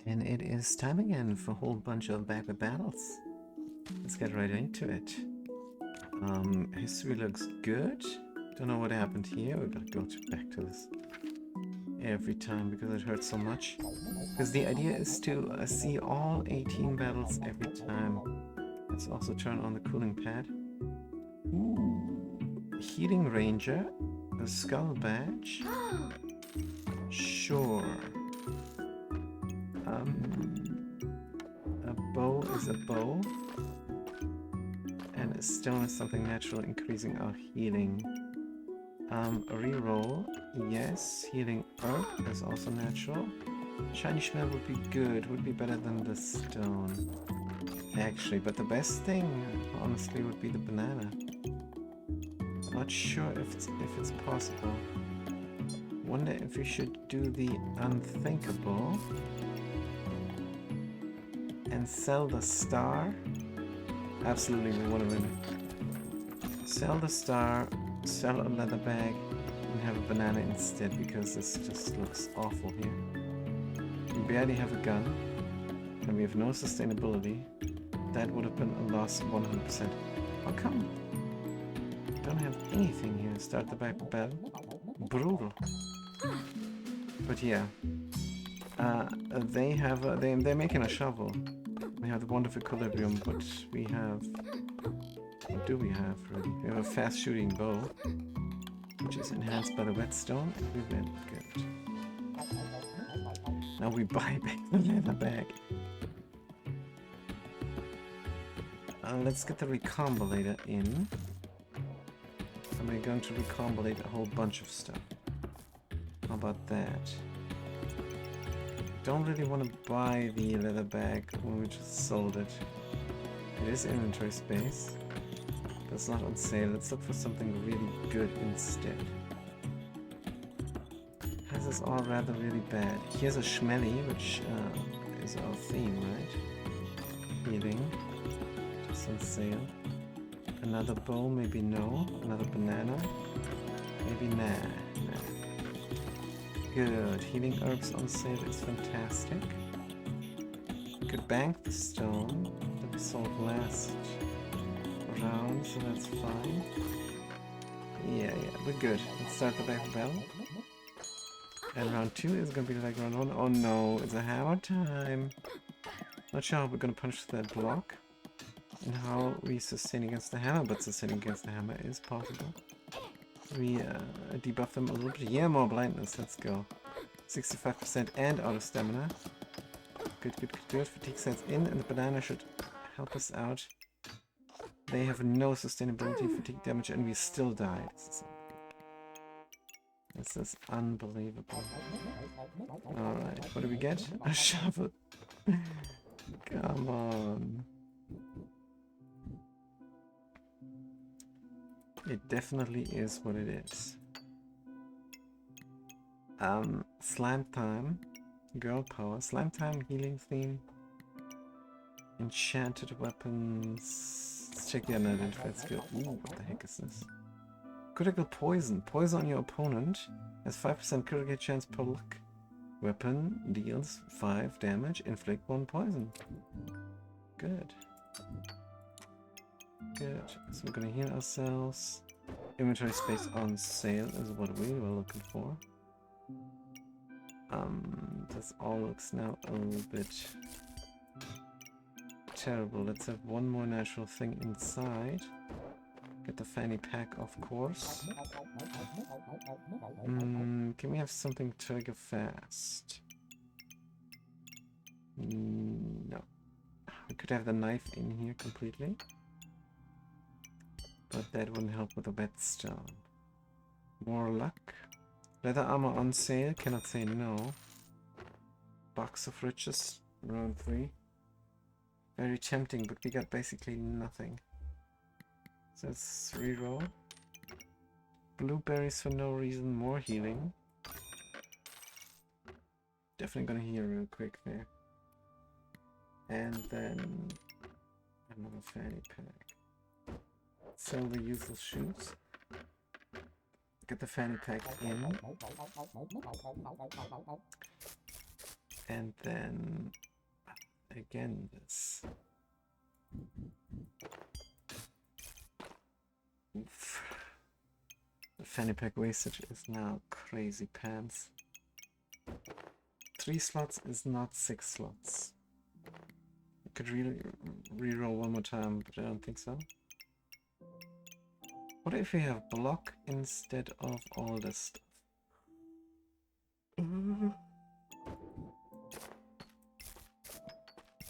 And it is time again for a whole bunch of backward battles. Let's get right into it. History looks good. Don't know what happened here. We gotta go back to this every time because it hurts so much. Because the idea is to see all 18 battles every time. Let's also turn on the cooling pad. Ooh, Healing Ranger, a Skull Badge. Sure. A bow is a bow. And a stone is something natural, increasing our healing. Reroll, yes. Healing herb is also natural. Shiny Schmel would be good, would be better than the stone. Actually, but the best thing, honestly, would be the banana. Not sure if it's possible. Wonder if we should do the unthinkable and sell the star. Absolutely, we want to win. Sell the star, sell a leather bag, and have a banana instead because this just looks awful here. We barely have a gun, and we have no sustainability. That would have been a loss 100%. How come? Don't have anything here. Start the back battle. Brutal. But yeah, they're making a shovel. We have the Wand of Equilibrium, but we have... What do we have, really? We have a fast-shooting bow, which is enhanced by the whetstone, and we win. Good. Now we buy back the leather bag. Let's get the recombolator in. And we're going to recombolate a whole bunch of stuff. How about that? Don't really want to buy the leather bag when we just sold it. It is inventory space, but it's not on sale. Let's look for something really good instead. This is all rather really bad. Here's a Schmelly, which is our theme, right? Healing. Just on sale. Another bow, maybe no. Another banana. Maybe nah. Good. Healing herbs on sale is fantastic. We could bank the stone that we sold last round, so that's fine. Yeah, we're good. Let's start the back battle. And round 2 is gonna be like round 1. Oh no, it's a hammer time. Not sure how we're gonna punch that block and how we sustain against the hammer, but sustaining against the hammer is possible. We debuff them a little bit. Yeah, more blindness. Let's go. 65% and out of stamina. Good. Fatigue sets in, and the banana should help us out. They have no sustainability, fatigue damage, and we still die. This is unbelievable. Alright, what do we get? A shovel. Come on. It definitely is what it is. Slime time. Girl power. Slime time, healing theme. Enchanted weapons. Let's check the unidentified skill. Ooh, what the heck is this? Critical poison. Poison on your opponent has 5% critical chance per look. Weapon deals 5 damage, inflict 1 poison. Good. So we're gonna heal ourselves. Inventory space on sale is what we were looking for. This all looks now a little bit terrible. Let's have one more natural thing inside. Get the fanny pack, of course. Can we have something trigger fast? No. We could have the knife in here completely. But that wouldn't help with the whetstone. More luck. Leather armor on sale, cannot say no. Box of riches, round 3. Very tempting, but we got basically nothing. So let's reroll. Blueberries for no reason, more healing. Definitely gonna heal real quick there. And then another fanny pack. Sell the useless shoes. Get the fanny pack in. And then again this. Oof. The fanny pack wastage is now crazy pants. 3 slots is not 6 slots. I could really reroll one more time, but I don't think so. What if we have block instead of all this stuff?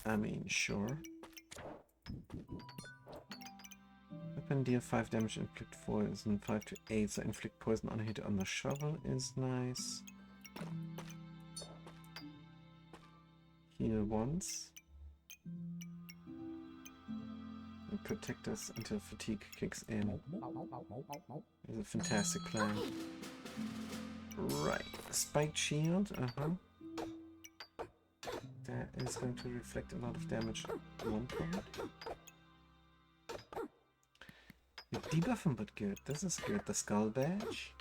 I mean, sure. Weapon deal 5 damage, inflict poison 5 to 8, so inflict poison on hit on the shovel is nice. Heal once. And protect us until fatigue kicks in. It's a fantastic plan. Right, spiked shield, That is going to reflect a lot of damage at one point. You debuff him, but good. This is good. The skull badge.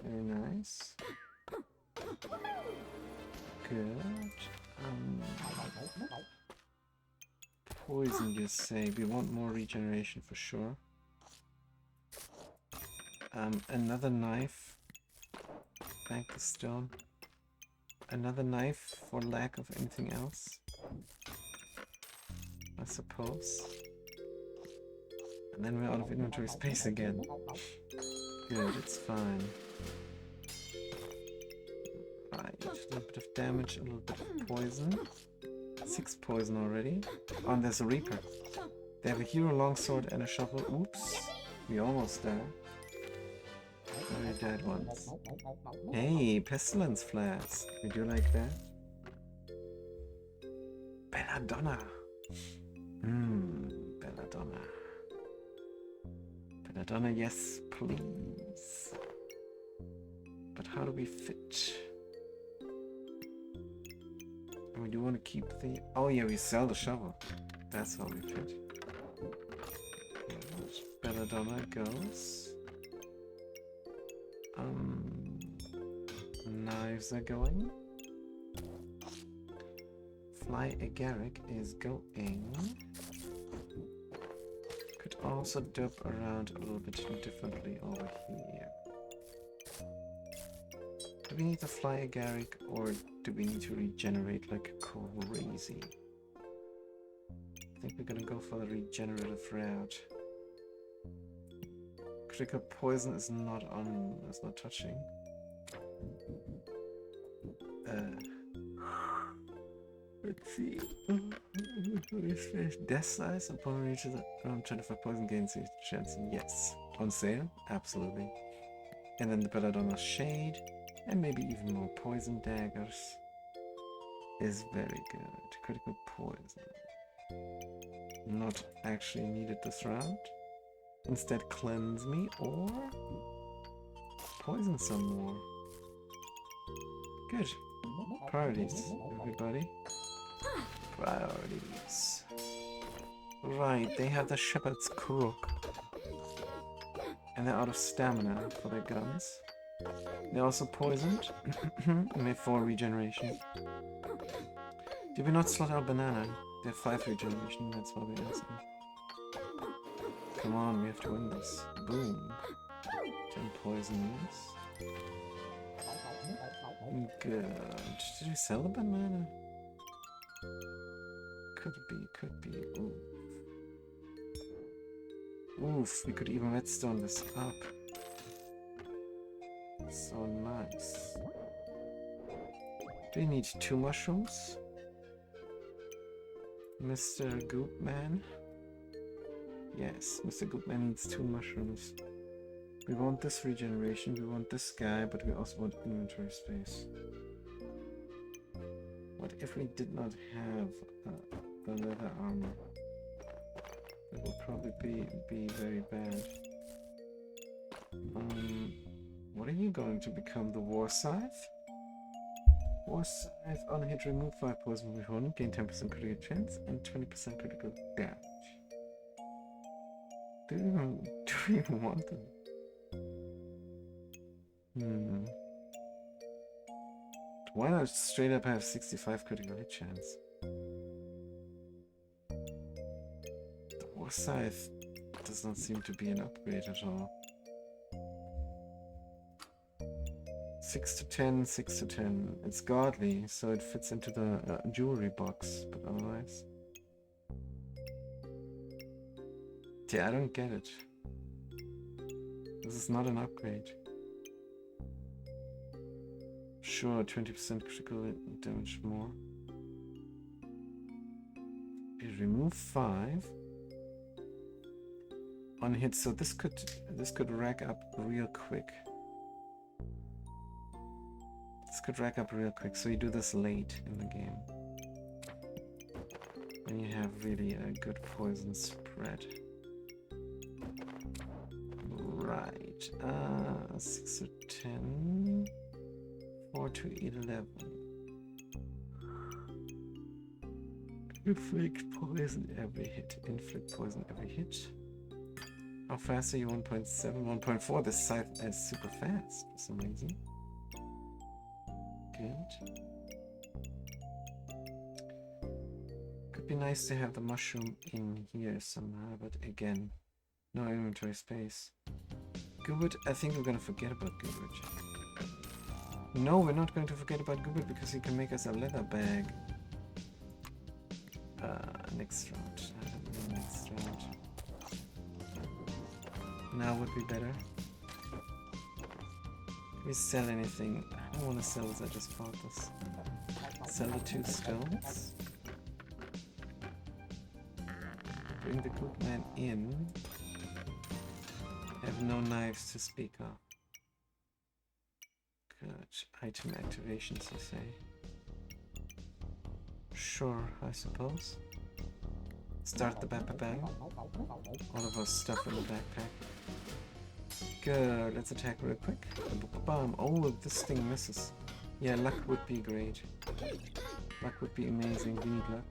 Very nice. Good. Poison, you say. We want more regeneration for sure. Another knife. Bank the stone. Another knife for lack of anything else, I suppose. And then we're out of inventory space again. Good, it's fine. Right, a little bit of damage, a little bit of poison. 6 poison already. Oh, and there's a Reaper. They have a hero longsword and a shovel. Oops, we almost died. Very dead ones. Hey, pestilence flask. Would you like that? Belladonna. Belladonna. Belladonna, yes, please. But how do we fit? We do want to keep the... Oh yeah, we sell the shovel. That's how we fit. Belladonna goes. Knives are going. Fly Agaric is going. Could also dip around a little bit differently over here. Do we need to fly Agaric or do we need to regenerate like crazy? I think we're gonna go for the regenerative route. Critical poison is not on, it's not touching. Let's see. Death size upon reaches around 25 poison gains chance. Yes. On sale? Absolutely. And then the Belladonna Shade, and maybe even more poison daggers is very good. Critical poison. Not actually needed this round. Instead cleanse me or poison some more. Good. Priorities, everybody. Priorities. Right, they have the Shepherd's Crook. And they're out of stamina for their guns. They're also poisoned. And they have 4 regeneration. Did we not slot our banana? They have 5 regeneration, that's why we're asking. Come on, we have to win this. Boom. 10 poisons. Good. Did we sell the banana? Could be. Oof. Oof, we could even redstone this up. So nice. Do we need 2 mushrooms? Mr. Goopman? Yes, Mr. Goopman needs 2 mushrooms. We want this regeneration, we want this guy, but we also want inventory space. What if we did not have the leather armor? That would probably be very bad. What are you going to become? The War Scythe? War Scythe on hit, remove 5 poison with 1, gain 10% critical chance and 20% critical damage. Do we even want them? Hmm. Why not straight up have 65 critical hit chance? The War Scythe does not seem to be an upgrade at all. 6 to 10, 6 to 10. It's godly, so it fits into the jewelry box, but otherwise. Yeah, I don't get it. This is not an upgrade. Sure, 20% critical damage more. We remove 5 on hit, so this could rack up real quick. This could rack up real quick, so you do this late in the game. And you have really a good poison spread. Right, 6 to 10, 4 to 11. Inflict poison every hit. Inflict poison every hit. How fast are you? 1.7, 1.4. This scythe is super fast for some reason. Good. Could be nice to have the mushroom in here somehow, but again, no inventory space. Goobert, I think we're gonna forget about Goobert. No, we're not going to forget about Goobert because he can make us a leather bag. Next round. I don't know, next round. Now would be better. Can we sell anything? I don't want to sell this, I just bought this. Sell the 2 stones. Bring the cookman in. Have no knives to speak of. Good. Item activations, you say? Sure, I suppose. Start the bang. All of our stuff in the backpack. Good. Let's attack real quick. Bam. Oh, this thing misses. Yeah, luck would be great. Luck would be amazing. We need luck.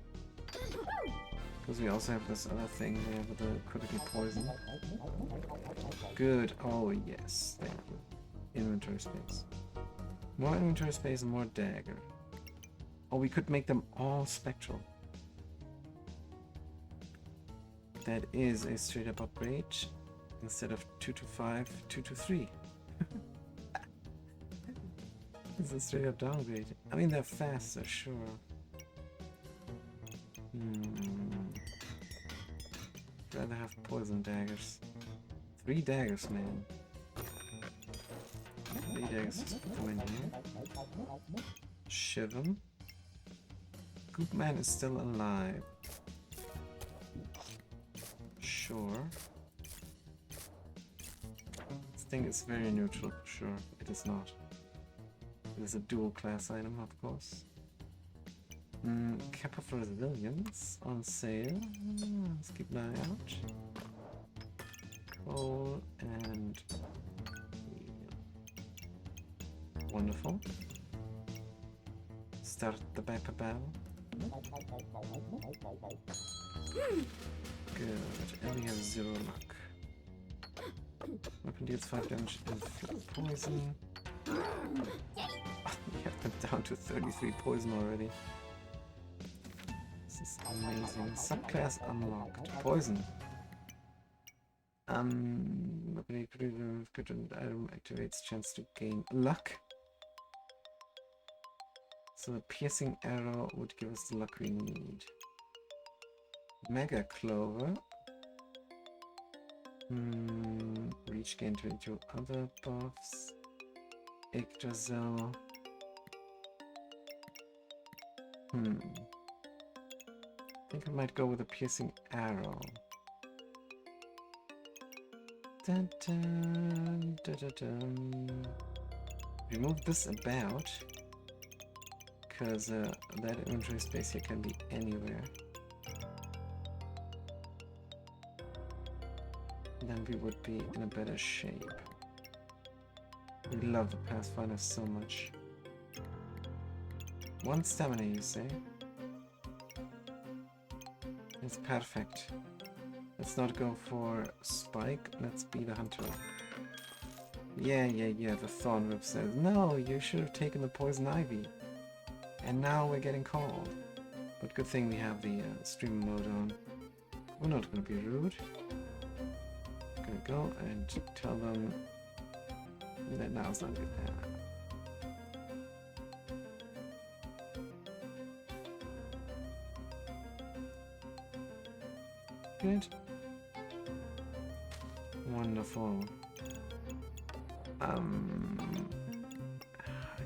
Because we also have this other thing there with the critical poison. Good. Oh, yes. Thank you. Inventory space. More inventory space and more dagger. Oh, we could make them all spectral. That is a straight up upgrade. Instead of 2 to 5, 2 to 3. It's a straight up downgrade. I mean, they're faster, sure. Rather have poison daggers. 3 daggers, man. 3 daggers, just put them in here. Shivam. Goopman is still alive. Sure. This thing is very neutral, sure. It is not. It is a dual class item, of course. Cap of Resilience on sale. Let's keep an eye out. Coal and wonderful. Start the Viper battle. Good. And we have 0 luck. Weapon deals 5 damage and poison. We have them down to 33 poison already. This is amazing. Subclass unlocked. Poison. Good item activates chance to gain luck. So the piercing arrow would give us the luck we need. Mega Clover. Reach gain 22 other buffs. Yggdrasil. I think I might go with a piercing arrow. Dun, dun, dun, dun, dun. Remove this about, because that inventory space here can be anywhere. Then we would be in a better shape. We love the Pathfinder so much. 1 stamina, you say? It's perfect. Let's not go for Spike, let's be the hunter. Yeah, the Thorn Whip says, no, you should have taken the Poison Ivy. And now we're getting called. But good thing we have the stream mode on. We're not gonna be rude. We're gonna go and tell them that now's not good. Good. Wonderful.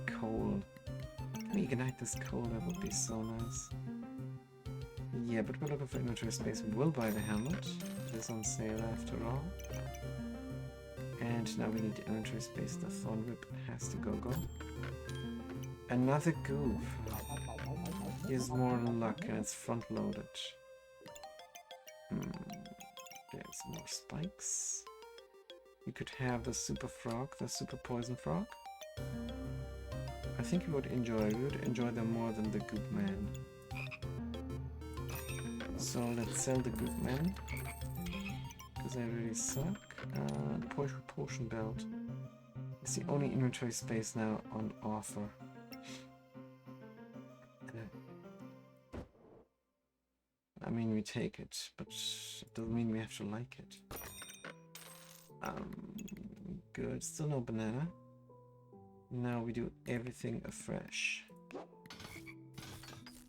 Coal. Can we ignite this coal? That would be so nice. Yeah, but we're looking for inventory space. We'll buy the helmet. It is on sale after all. And now we need inventory space. The Thorn Whip has to go. Another goof. Here's more luck and it's front loaded. There's more spikes. You could have the super frog, the super poison frog. I think you would enjoy. We would enjoy them more than the goop man. So let's sell the goop man. Because they really suck. Potion belt. It's the only inventory space now on offer. I mean, we take it, but it doesn't mean we have to like it. Good. Still no banana. Now we do everything afresh.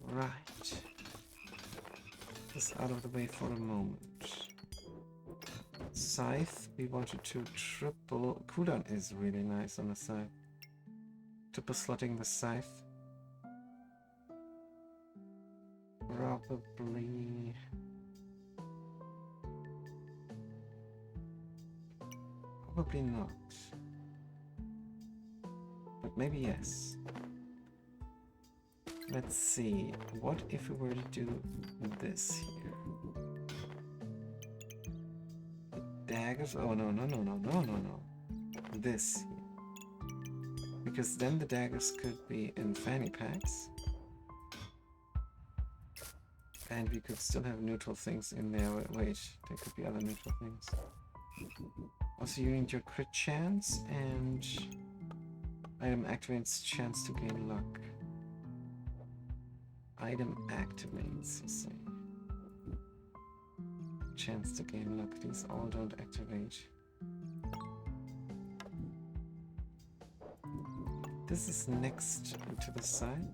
Right. Just out of the way for a moment. Scythe, we wanted to triple... Cooldown is really nice on the scythe. Triple slotting the scythe. Probably... Probably not. But maybe yes. Let's see. What if we were to do this here? The daggers? Oh, no. This here. Because then the daggers could be in fanny packs. And we could still have neutral things in there. Wait, there could be other neutral things. Also, you need your crit chance and item activates chance to gain luck. Item activates, you say. Chance to gain luck. These all don't activate. This is next to the side.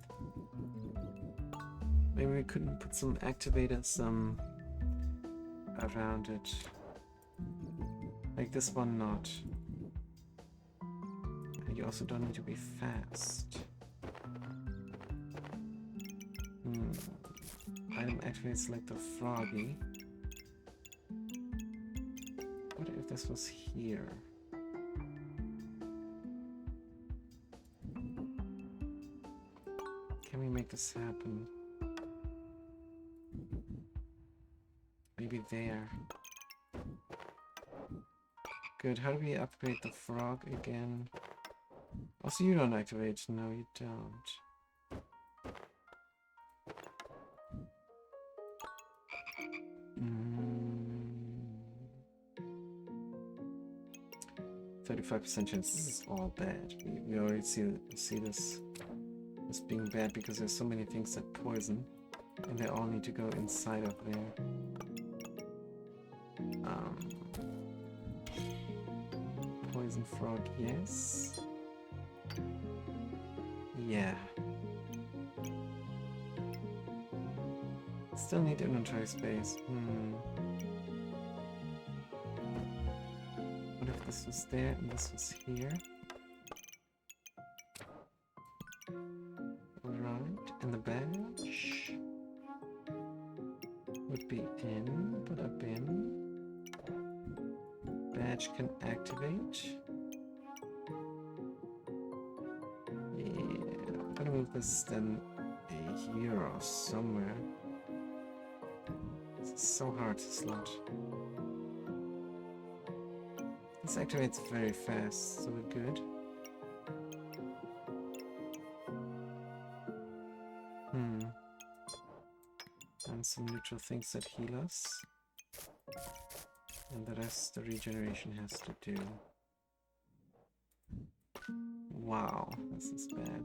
Maybe we couldn't put some activators around it. Like this one not. And you also don't need to be fast. Item activates like the froggy. What if this was here? Can we make this happen? Maybe there. Good, how do we upgrade the frog again? Also, you don't activate. No, you don't. 35% chance. This is all bad. We already see this as being bad because there's so many things that poison, and they all need to go inside of there. Poison frog, yes. Yeah. Still need inventory space. What if this was there and this was here? Right, and the badge would be in, put a bin. Badge can activate. Yeah, I'm gonna move this then here or somewhere. It's so hard to slot. This activates very fast, so we're good. And some neutral things that heal us. And the rest the regeneration has to do. Wow, this is bad.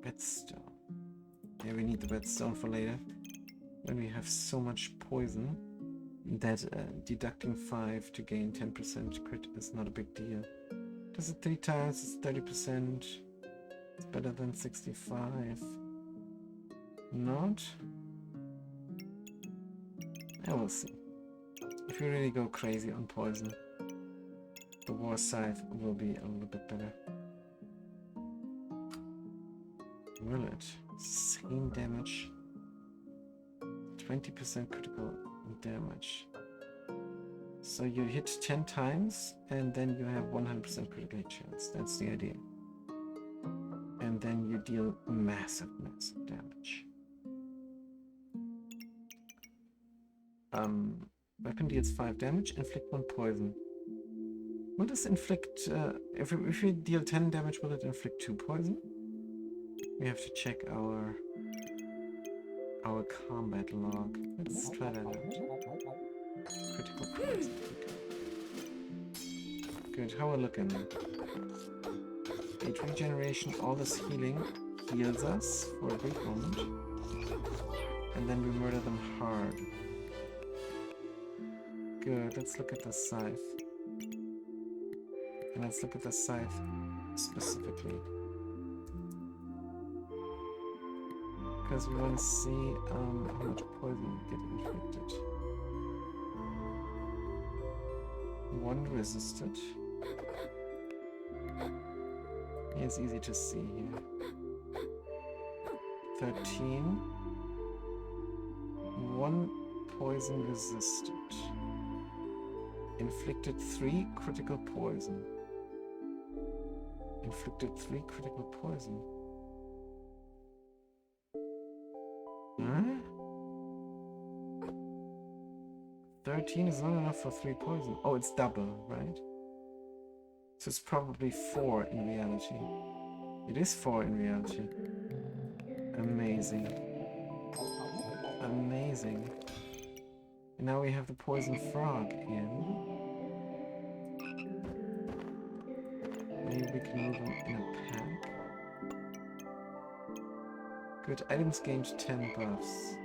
Redstone. Yeah, we need the redstone for later. When we have so much poison that deducting 5 to gain 10% crit is not a big deal. Does it 3 times? It's 30%. It's better than 65. Not? I will see. If you really go crazy on poison, the war scythe will be a little bit better. Will it? Same damage. 20% critical damage. So you hit 10 times and then you have 100% critical hit chance. That's the idea. And then you deal massive damage. Weapon deals 5 damage, inflict 1 poison. Will this inflict, if we deal 10 damage, will it inflict 2 poison? We have to check our combat log. Let's try that out. Critical poison. Good, how are we looking? 8 regeneration, all this healing heals us for a brief moment. And then we murder them hard. Good, let's look at the scythe. And let's look at the scythe specifically. Because we want to see how much poison we get inflicted. 1 resisted. It's easy to see here. 13. 1 poison resisted. Inflicted 3 critical poison. Inflicted 3 critical poison. Huh? 13 is not enough for 3 poison. Oh, it's double, right? So it's probably 4 in reality. It is 4 in reality. Amazing. Amazing. And now we have the poison frog in. Maybe we can move them in a pack. Good. Items gained 10 buffs.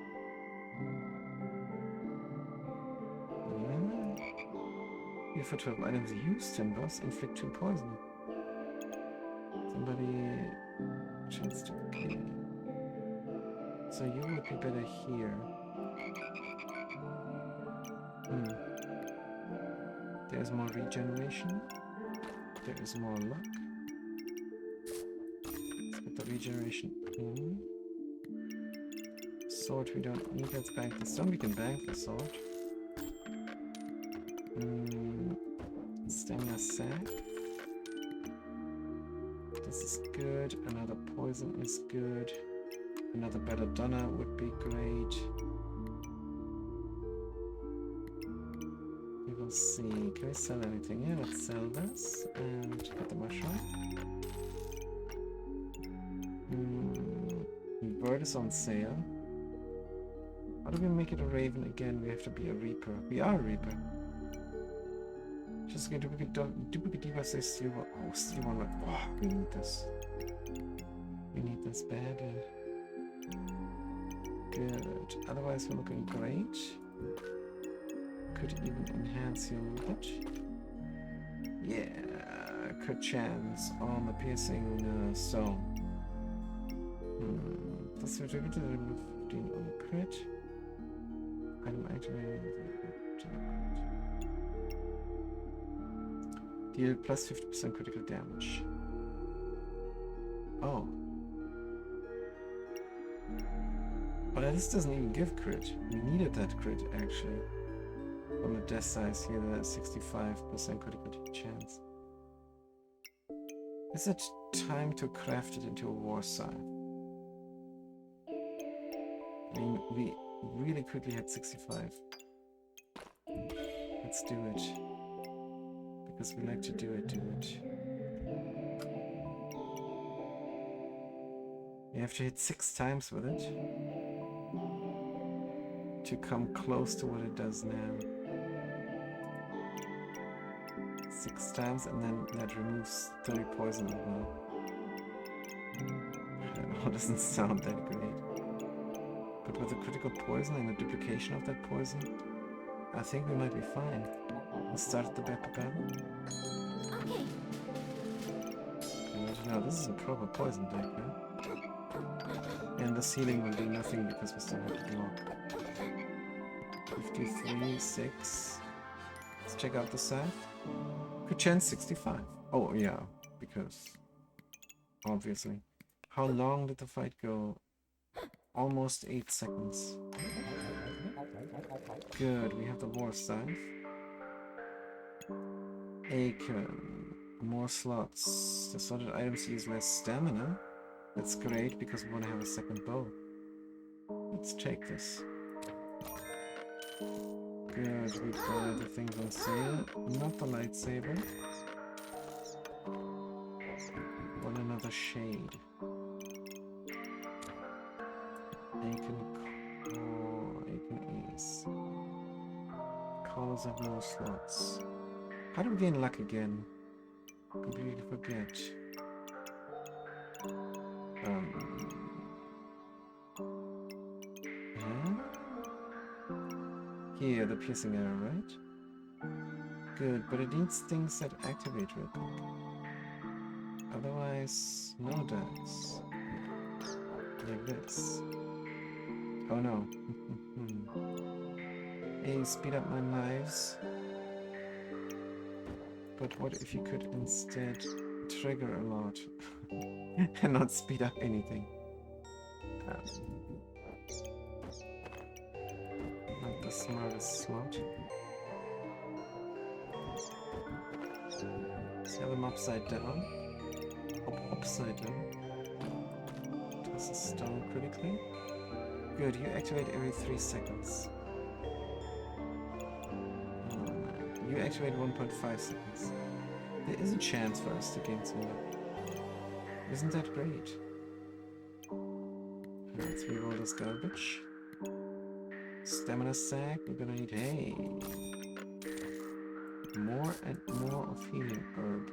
Here for 12 items used 10 buffs, inflict 2 poison. Somebody chance to kill. So you would be better here. There's more regeneration. There is more luck. Let's put the regeneration in. Sword we don't need. Let's bank the stone. We can bank the sword. Stamina sack. This is good. Another poison is good. Another belladonna would be great. We will see. Can we sell anything? Yeah, let's sell this and get the mushroom. Bird is on sale. How do we make it a raven again? We have to be a reaper. We are a reaper. Just get duplicate debuff says steel one. Oh, steel one. Oh, we need this. We need this badly. Good. Otherwise, we're looking great. Could even enhance you a little bit. Yeah, crit chance on the piercing stone. That's what we did. Remove 15 on crit. Item activated. Deal plus 50% critical damage. Oh. But this doesn't even give crit. We needed that crit actually. On the death size here, the 65% critical chance. Is it time to craft it into a war scythe? I mean, we really quickly had 65. Let's do it. Because we like to do it. You have to hit 6 times with it to come close to what it does now. 6 times, and then that removes 30 poison as well. I don't know, it doesn't sound that great. But with the critical poison and the duplication of that poison, I think we might be fine. Let's start the battle. Okay. Now this is a proper poison deck, right? And this healing will do nothing because we still have to block. 53, 6. Let's check out the side. Good chance 65. Oh yeah, because obviously. How long did the fight go? Almost 8 seconds. Good, we have the war scythe. Aiken. More slots. The sorted items use less stamina. That's great because we want to have a second bow. Let's take this. Good, we buy the things on sale. Not the lightsaber. Want another shade. Aiken Ace. Colors have no slots. How do we gain luck again? Completely forget. Here, the piercing arrow, right? Good, but it needs things that activate real quick. Otherwise, no dice. Like this. Oh no. Hey, speed up my knives. But what if you could instead trigger a lot and not speed up anything? Not the smartest slot. Let's have them upside down. Upside down. Toss a stone critically. Good, you activate every 3 seconds. You activate 1.5 seconds. There is a chance for us to gain some luck. Isn't that great? Let's reroll this garbage. Stamina sack, we're gonna need, hey, more and more of healing herb.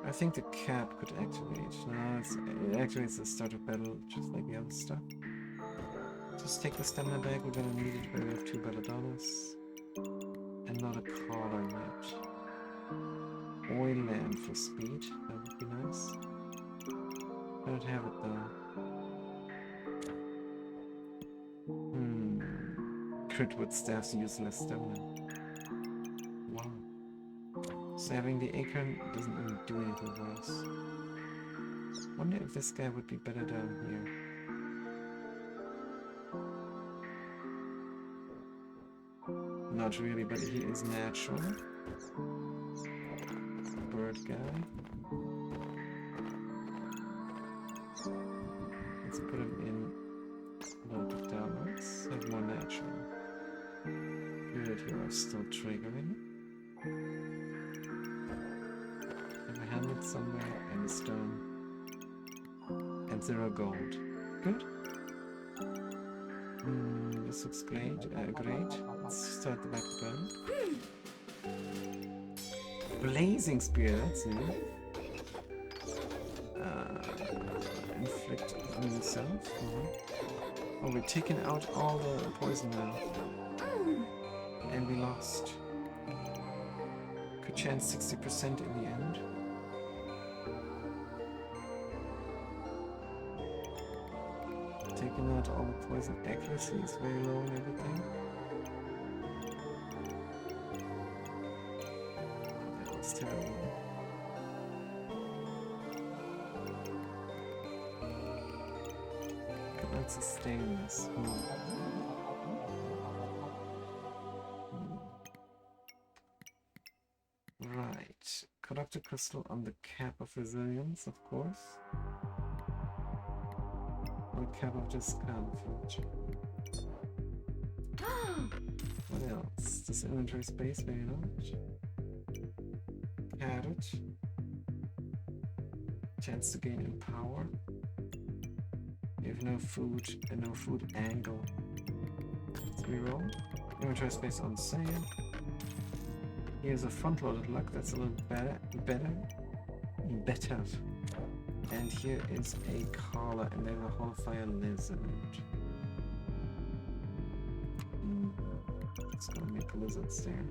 I think the cap could activate. No, it activates the start of battle, just like the other stuff. Just take the stamina back, we're gonna need it where we have 2 belladonnas. And not a collar yet. Oil lamp for speed, that would be nice. I don't have it though. Critwood staffs use less stamina. Wow. So having the acorn doesn't really do anything for us. Wonder if this guy would be better down here. Not really, but he is natural. Bird guy. Let's put him in a little bit downwards. Have more natural. Good, you are still triggering. Have a helmet somewhere and a stone. And 0 gold. Good. This looks great. Great. Let's start the back burn. Blazing Spear, that's new. Inflict on yourself. Oh, we're taking out all the poison now. And we lost. Good chance 60% in the end. Taking out all the poison. Accuracy is very low and everything. That was terrible. Could not sustain this. Right. Corrupted crystal on the cap of resilience, of course. Or cap of discomfort. What else? This inventory space, very large. Carrot. Chance to gain in power. We have no food and no food angle. Let's reroll. Inventory space on sale. Here's a front-loaded luck. That's a little better. And here is a collar, and there's a whole fire lizard. It's gonna make lizards there.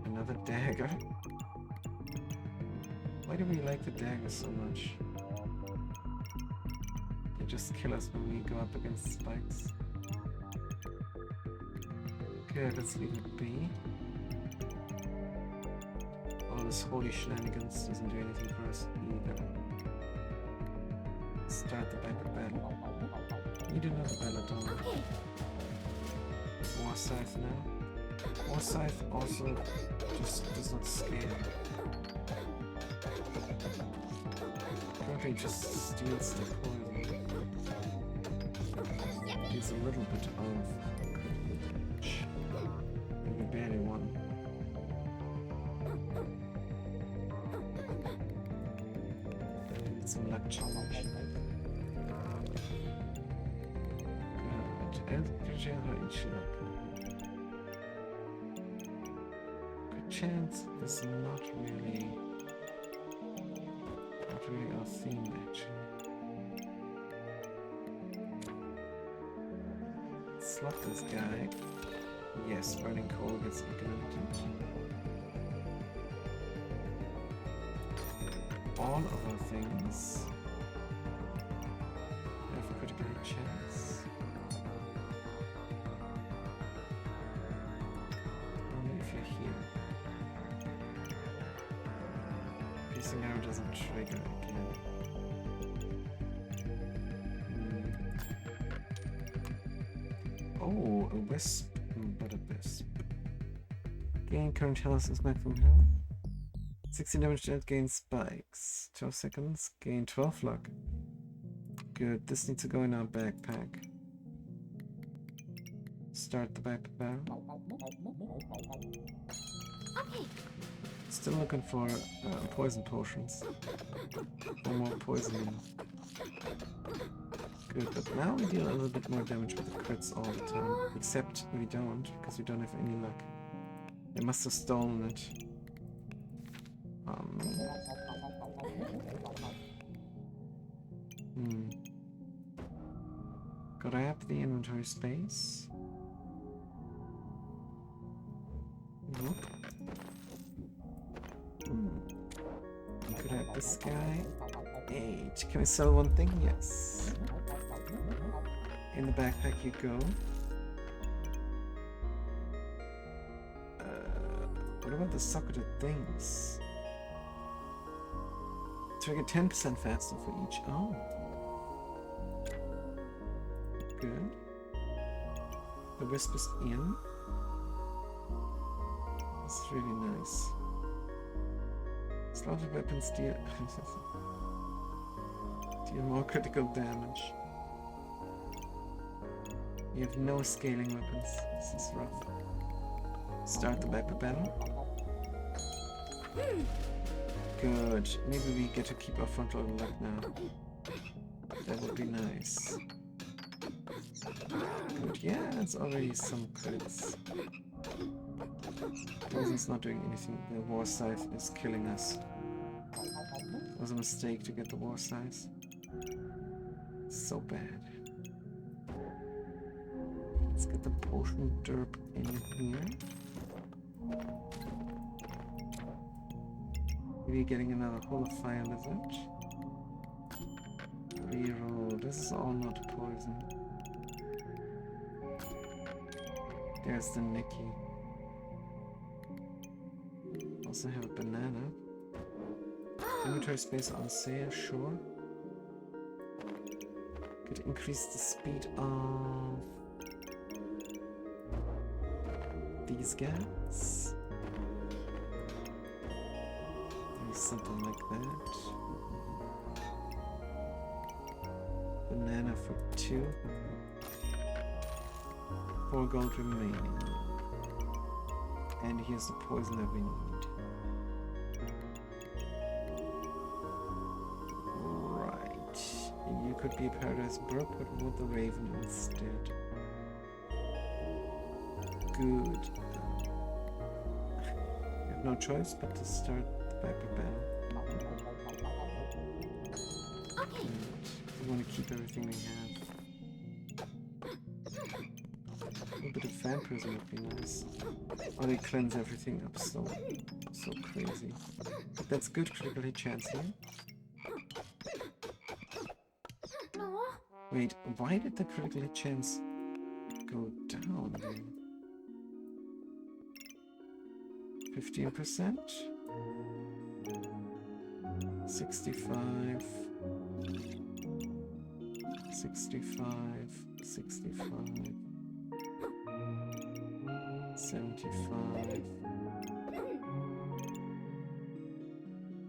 Another dagger. Why do we like the dagger so much? They just kill us when we go up against spikes. Okay, let's leave it be. All this holy shenanigans doesn't do anything for us either. Start the battle. Need another Belladonna. Okay. War Scythe now. War Scythe also just does not scale. Currently just steals the poison. It's a little bit of damage. And we barely won. Need some luck challenge. Good chance is not really our theme actually. Slap this guy. Yes, burning coal gets ignited. All of our things have critical chance. Only if you're here. Piercing arrow doesn't trigger again. Oh, a wisp, but a wisp. Gain current health is maximum health. 16 damage dealt, gain spikes. 12 seconds, gain 12 luck. Good, this needs to go in our backpack. Start the backpack barrel. Okay. Still looking for poison potions. Or more poisoning. Good, but now we deal a little bit more damage with the crits all the time. Except we don't, because we don't have any luck. They must have stolen it. Grab the inventory space. Nope. Grab this guy. 8. Can I sell one thing? Yes. In the backpack you go. What about the socketed things? Trigger 10% faster for each. Oh. Good. The wisp is in. It's really nice. Slaughter weapons deal more critical damage. You have no scaling weapons. This is rough. Start the backpack battle. Good. Maybe we get to keep our frontal luck now. That would be nice. Good. Yeah, it's already some crits. Poison's not doing anything. The war scythe is killing us. It was a mistake to get the war scythe. So bad. Let's get the potion derp in here. Maybe getting another Hole of Fire Lizard. Reroll. This is all not poison. There's the Nikki. Also have a banana. Inventory space on sale, sure. Could increase the speed of these guys. Maybe something like that. Banana for 2. 4 gold remaining. And here's the poison that we need. Right. You could be a Paradise Brook, but with the Raven instead. Good. have no choice but to start the backup battle. Okay. We want to keep everything we have. A little bit of vampirism would be nice. Oh, they cleanse everything up so crazy. But that's good critical hit chance here. No. Wait, why did the critical hit chance go down then? 15%? 65. 65. 65. 75.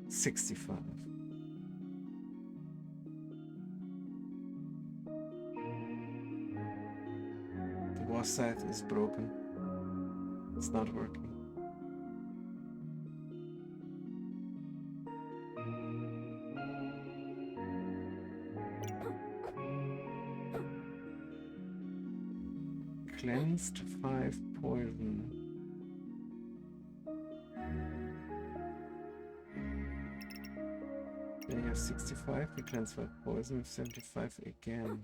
65. The war scythe is broken. It's not working. Cleansed 5 poison. Then you have 65, we cleanse 5 poison with 75 again.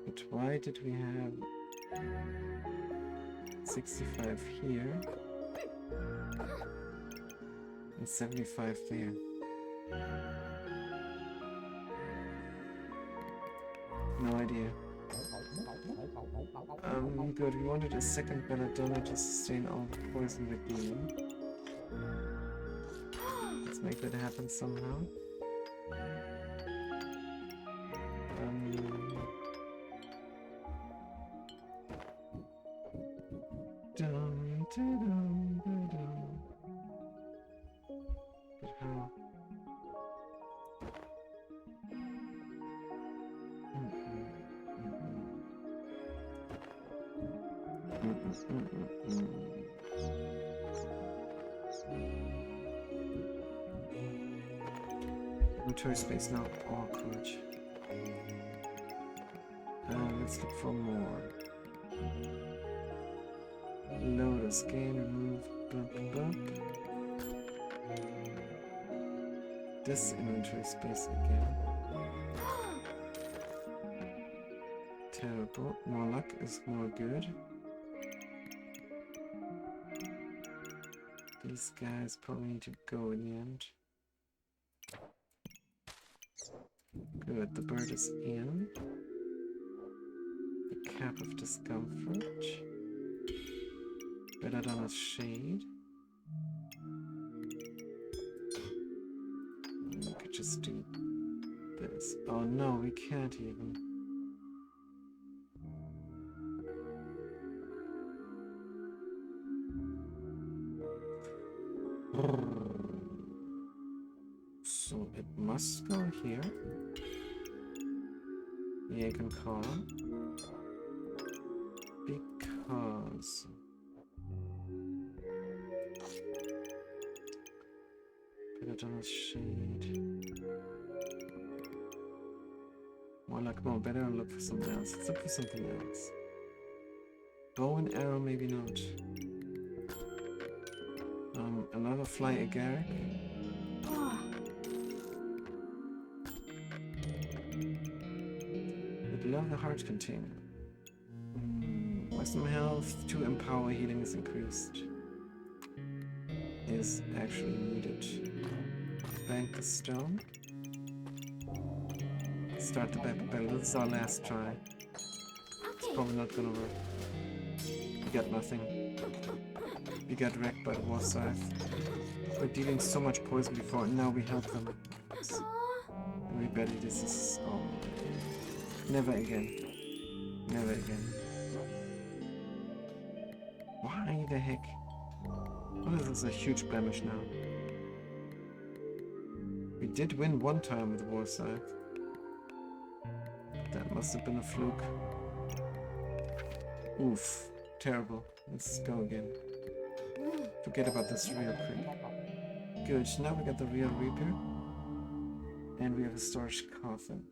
But why did we have 65 here and 75 there? No idea. Good, we wanted a second belladonna to sustain all the poison we're dealing. Let's make that happen somehow. Dum, da-dum, da-dum. But how? Inventory space now awkward. Let's look for more. Lotus gain, remove, bump. This inventory space again. Terrible. More luck is more good. These guys probably need to go in the end. Good, the bird is in. The cap of discomfort. Belladonna's shade. We could just do this. Oh no, we can't even. So it must go here. The Aegon column. Because Belladonna's shade. More luck, more better look for something else. Let's look for something else. Bow and arrow, maybe not. Another fly agaric. Would love the heart container. Wisdom health, 2 empower healing is increased. Is actually needed. Bank the stone. Start the battle. This is our last try. It's probably not gonna work. We got nothing. We got wrecked by the war scythe. We're dealing so much poison before, and now we help them. Everybody, this is... Oh. Never again. Never again. Why the heck? Oh, this is a huge blemish now. We did win one time with the war scythe. That must have been a fluke. Oof. Terrible. Let's go again. Forget about this real quick. Good, now we got the real Reaper. And we have a storage coffin.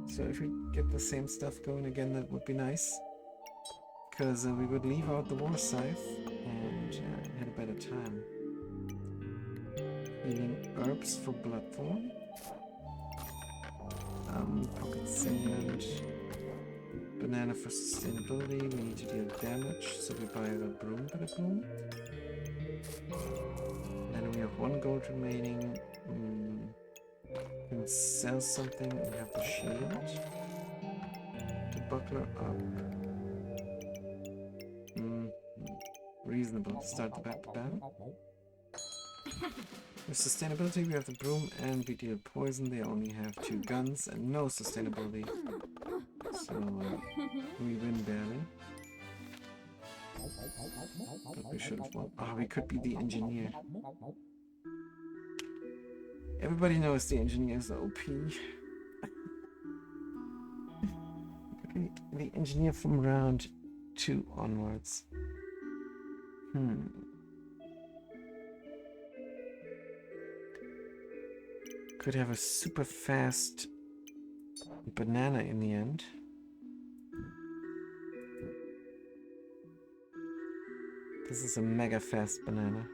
So if we get the same stuff going again, that would be nice. Because we would leave out the war scythe and had a better time. Healing herbs for Bloodthorn. Pocket Singlet. Banana for sustainability. We need to deal damage, so we buy the broom for the broom. Then we have 1 gold remaining. We can sell something and have the shield. The buckler up. Reasonable to start the battle. With sustainability, we have the broom and we deal poison. They only have 2 guns and no sustainability. So we win barely. But we should have won. Oh, we could be the engineer. Everybody knows the engineer is OP. Okay, the engineer from round 2 onwards. Could have a super fast banana in the end. This is a mega fast banana.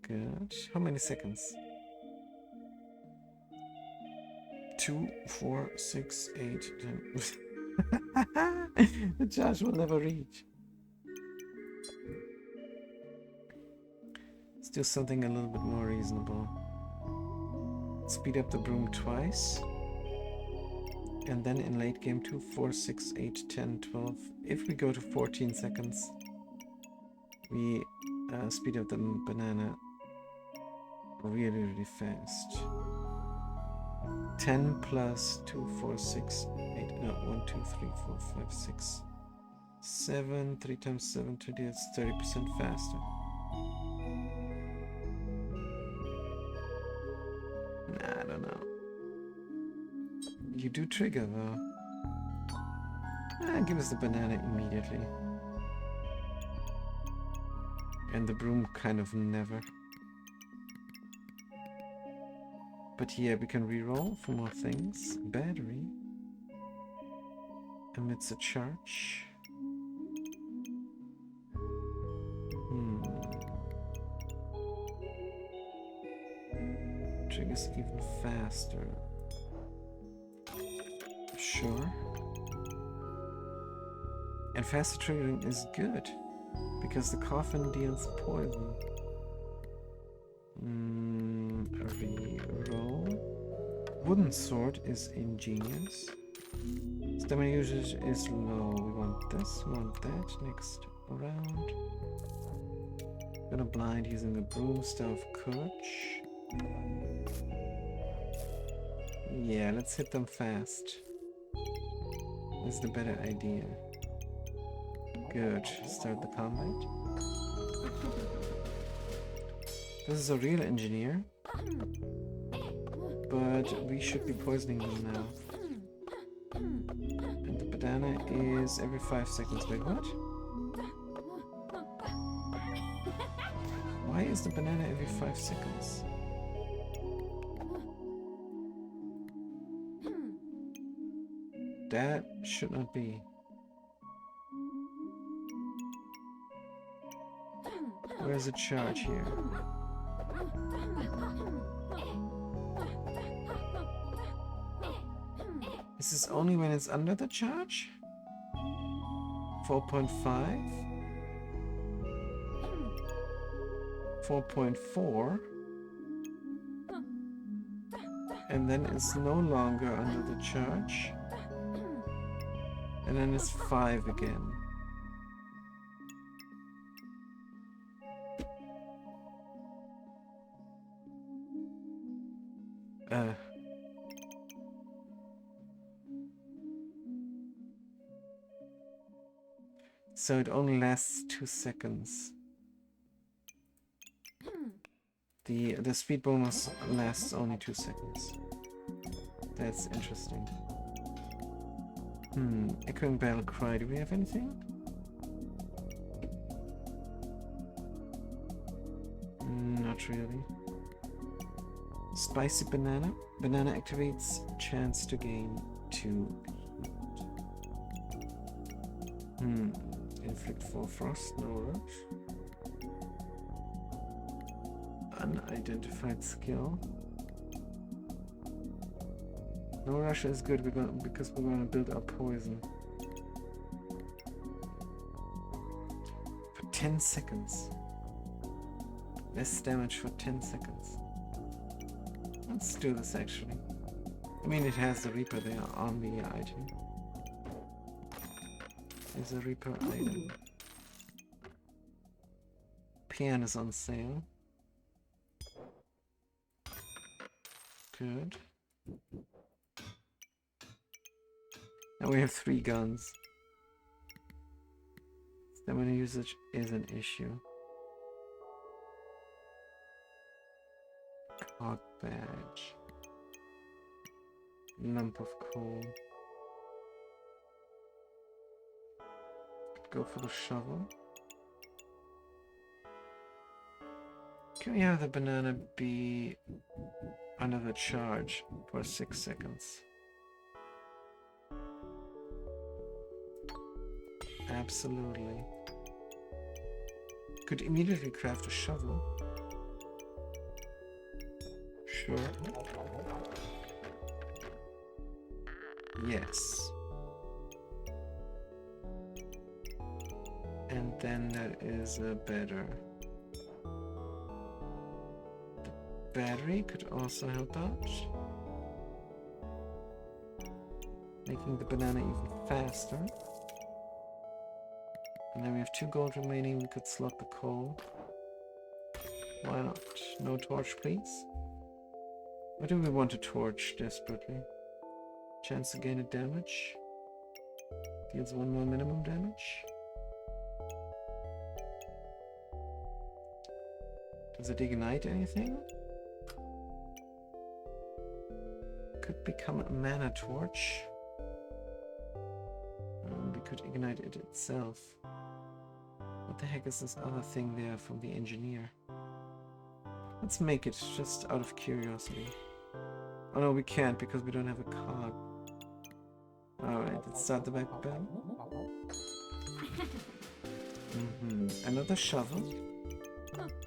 Good. How many seconds? 2, 4, 6, 8, 10. The charge will never reach. Let's do something a little bit more reasonable. Speed up the broom twice. And then in late game 2, 4, 6, 8, 10, 12. If we go to 14 seconds, we speed up the banana really, really fast. 10 plus 2, 4, 6, 8, no, 1, 2, 3, 4, 5, 6, 7, 3 times 7, 20, that's 30% faster. Nah, I don't know. You do trigger though. Give us the banana immediately. And the broom kind of never. But yeah, we can reroll for more things. Battery. Emits a charge. Triggers even faster. Sure. And faster triggering is good, because the coffin deals poison. Reroll. Wooden sword is ingenious. Stamina usage is low. We want this, we want that. Next round. Gonna blind using the broom staff courage. Yeah, let's hit them fast. That's the better idea. Good. Start the combat. This is a real engineer. But we should be poisoning them now. And the banana is every 5 seconds. Wait, what? Why is the banana every 5 seconds? That should not be. Where's the charge here? Is this only when it's under the charge? 4.5? 4.4? And then it's no longer under the charge. And then it's 5 again. So it only lasts 2 seconds. The speed bonus lasts only 2 seconds. That's interesting. Echoing Battle Cry. Do we have anything? Not really. Spicy banana. Banana activates chance to gain 2. Inflict 4 frost, no rush. Unidentified skill. No rush is good because we're gonna build our poison. For 10 seconds. Less damage for 10 seconds. Let's do this actually. I mean, it has the Reaper there on the item. There's a Reaper item. Pan is on sale. Good. Now we have 3 guns. Stamina usage is an issue. Cog badge. Lump of coal. Go for the shovel. Can we have the banana be under the charge for 6 seconds? Absolutely. Could immediately craft a shovel. Sure. Yes. And then that is better. The battery could also help out, making the banana even faster. And then we have 2 gold remaining. We could slot the coal. Why not? No torch, please. Why do we want a torch desperately? Chance to gain a damage. Deals 1 more minimum damage. Does it ignite anything? Could become a mana torch. We could ignite it itself. What the heck is this other thing there from the engineer? Let's make it just out of curiosity. Oh no, we can't because we don't have a cog. Alright, let's start the back bell. Another shovel.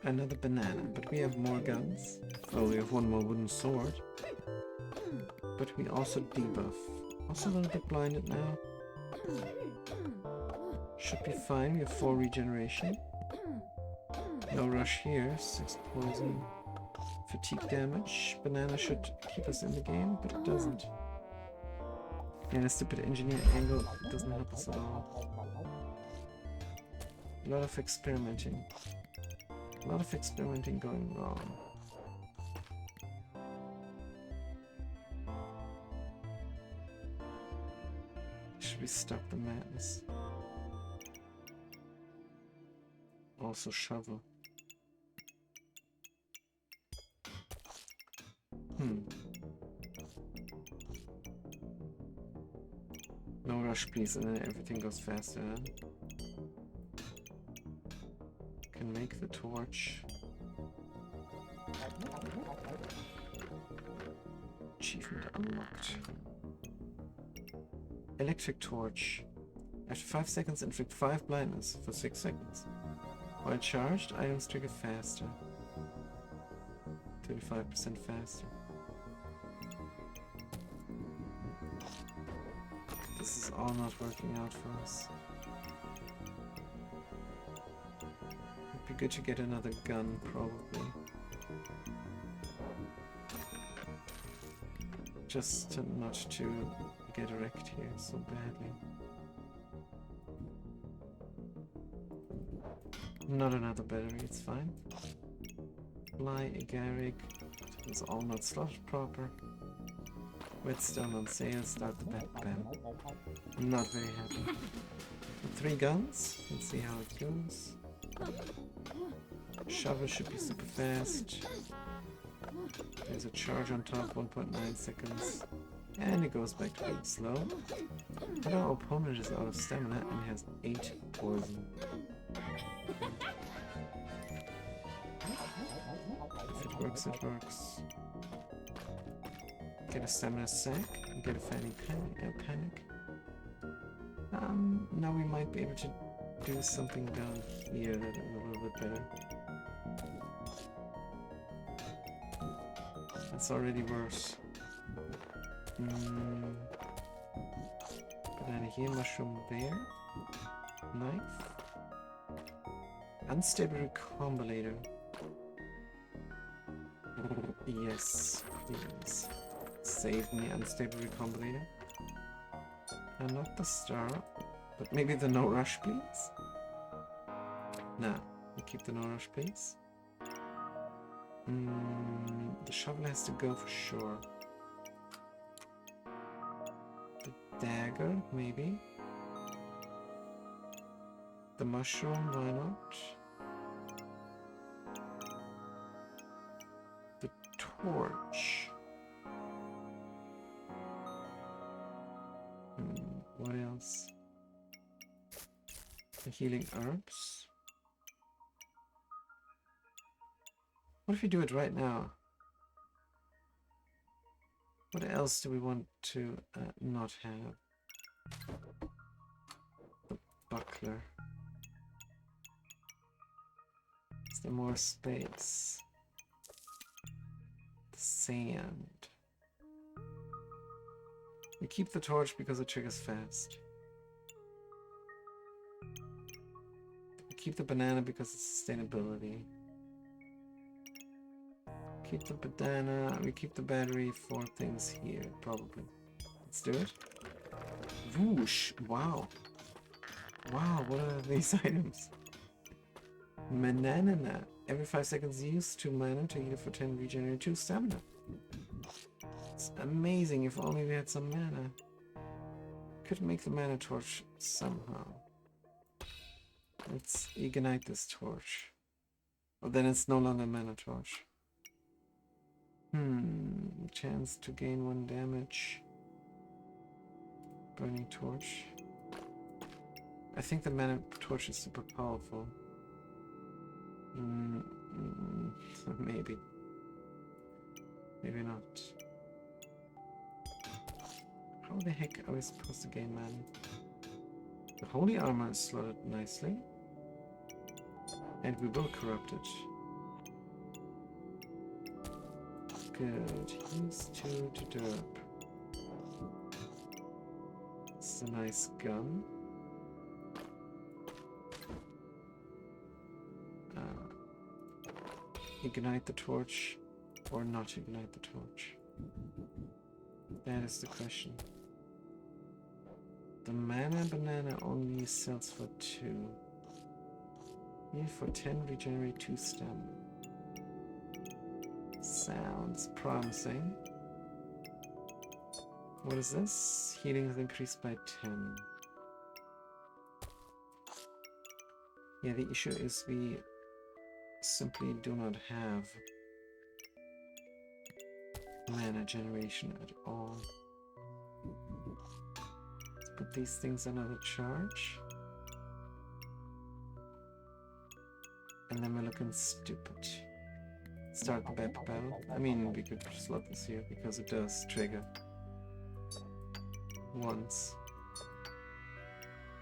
Another banana, but we have more guns. Oh, we have 1 more wooden sword. But we also debuff. Also a little bit blinded now. Should be fine, we have 4 regeneration. No rush here, 6 poison. Fatigue damage. Banana should keep us in the game, but it doesn't. And a stupid engineer angle doesn't help us at all. A lot of experimenting. A lot of experimenting going wrong. Should we stop the madness? Also shovel. No rush please, and then everything goes faster. Can make the torch. Achievement unlocked. Electric torch. After 5 seconds, inflict 5 blindness for 6 seconds. While charged, items trigger faster. 35% faster. This is all not working out for us. It'd be good to get another gun, probably. Just not to get wrecked here so badly. Not another battery, it's fine. Fly agaric. It's all not slotted proper. Whetstone on sale, start the back bell. I'm not very happy. 3 guns, let's see how it goes. Shovel should be super fast. There's a charge on top, 1.9 seconds. And it goes back to being slow. But our opponent is out of stamina and has 8 poison. If it works, it works. Get a stamina sack. Get a fanny panic. Now we might be able to do something down here that is a little bit better. That's already worse. Banana here, mushroom there. Knife. Unstable recombinator. Yes, please. Save me, unstable recombinator. And not the star, but maybe the no rush, please? Nah, we keep the no rush, please. The shovel has to go for sure. The dagger, maybe. The mushroom, why not? The torch. What else? The healing herbs. What if we do it right now? What else do we want to not have? The buckler. Is there more space? The sand. We keep the torch because it triggers fast. We keep the banana because it's sustainability. Keep the banana, we keep the battery for things here, probably. Let's do it. Whoosh! Wow. Wow, what are these items? Manana. Every 5 seconds use 2 mana to heal for 10, regenerate 2 stamina. It's amazing, if only we had some mana. Could make the mana torch somehow. Let's ignite this torch. Oh, then it's no longer a mana torch. Chance to gain 1 damage. Burning torch. I think the mana torch is super powerful. Maybe. Maybe not. How the heck are we supposed to gain mana? The holy armor is slotted nicely. And we will corrupt it. Good. Use 2 to derp. It's a nice gun. Ignite the torch or not ignite the torch? That is the question. The mana banana only sells for 2. Heal for 10, regenerate 2 stamina. Sounds promising. What is this? Healing is increased by 10. Yeah, the issue is we simply do not have mana generation at all. Let's put these things under charge. And then we're looking stupid. Start the battle. I mean, we could slot this here because it does trigger once.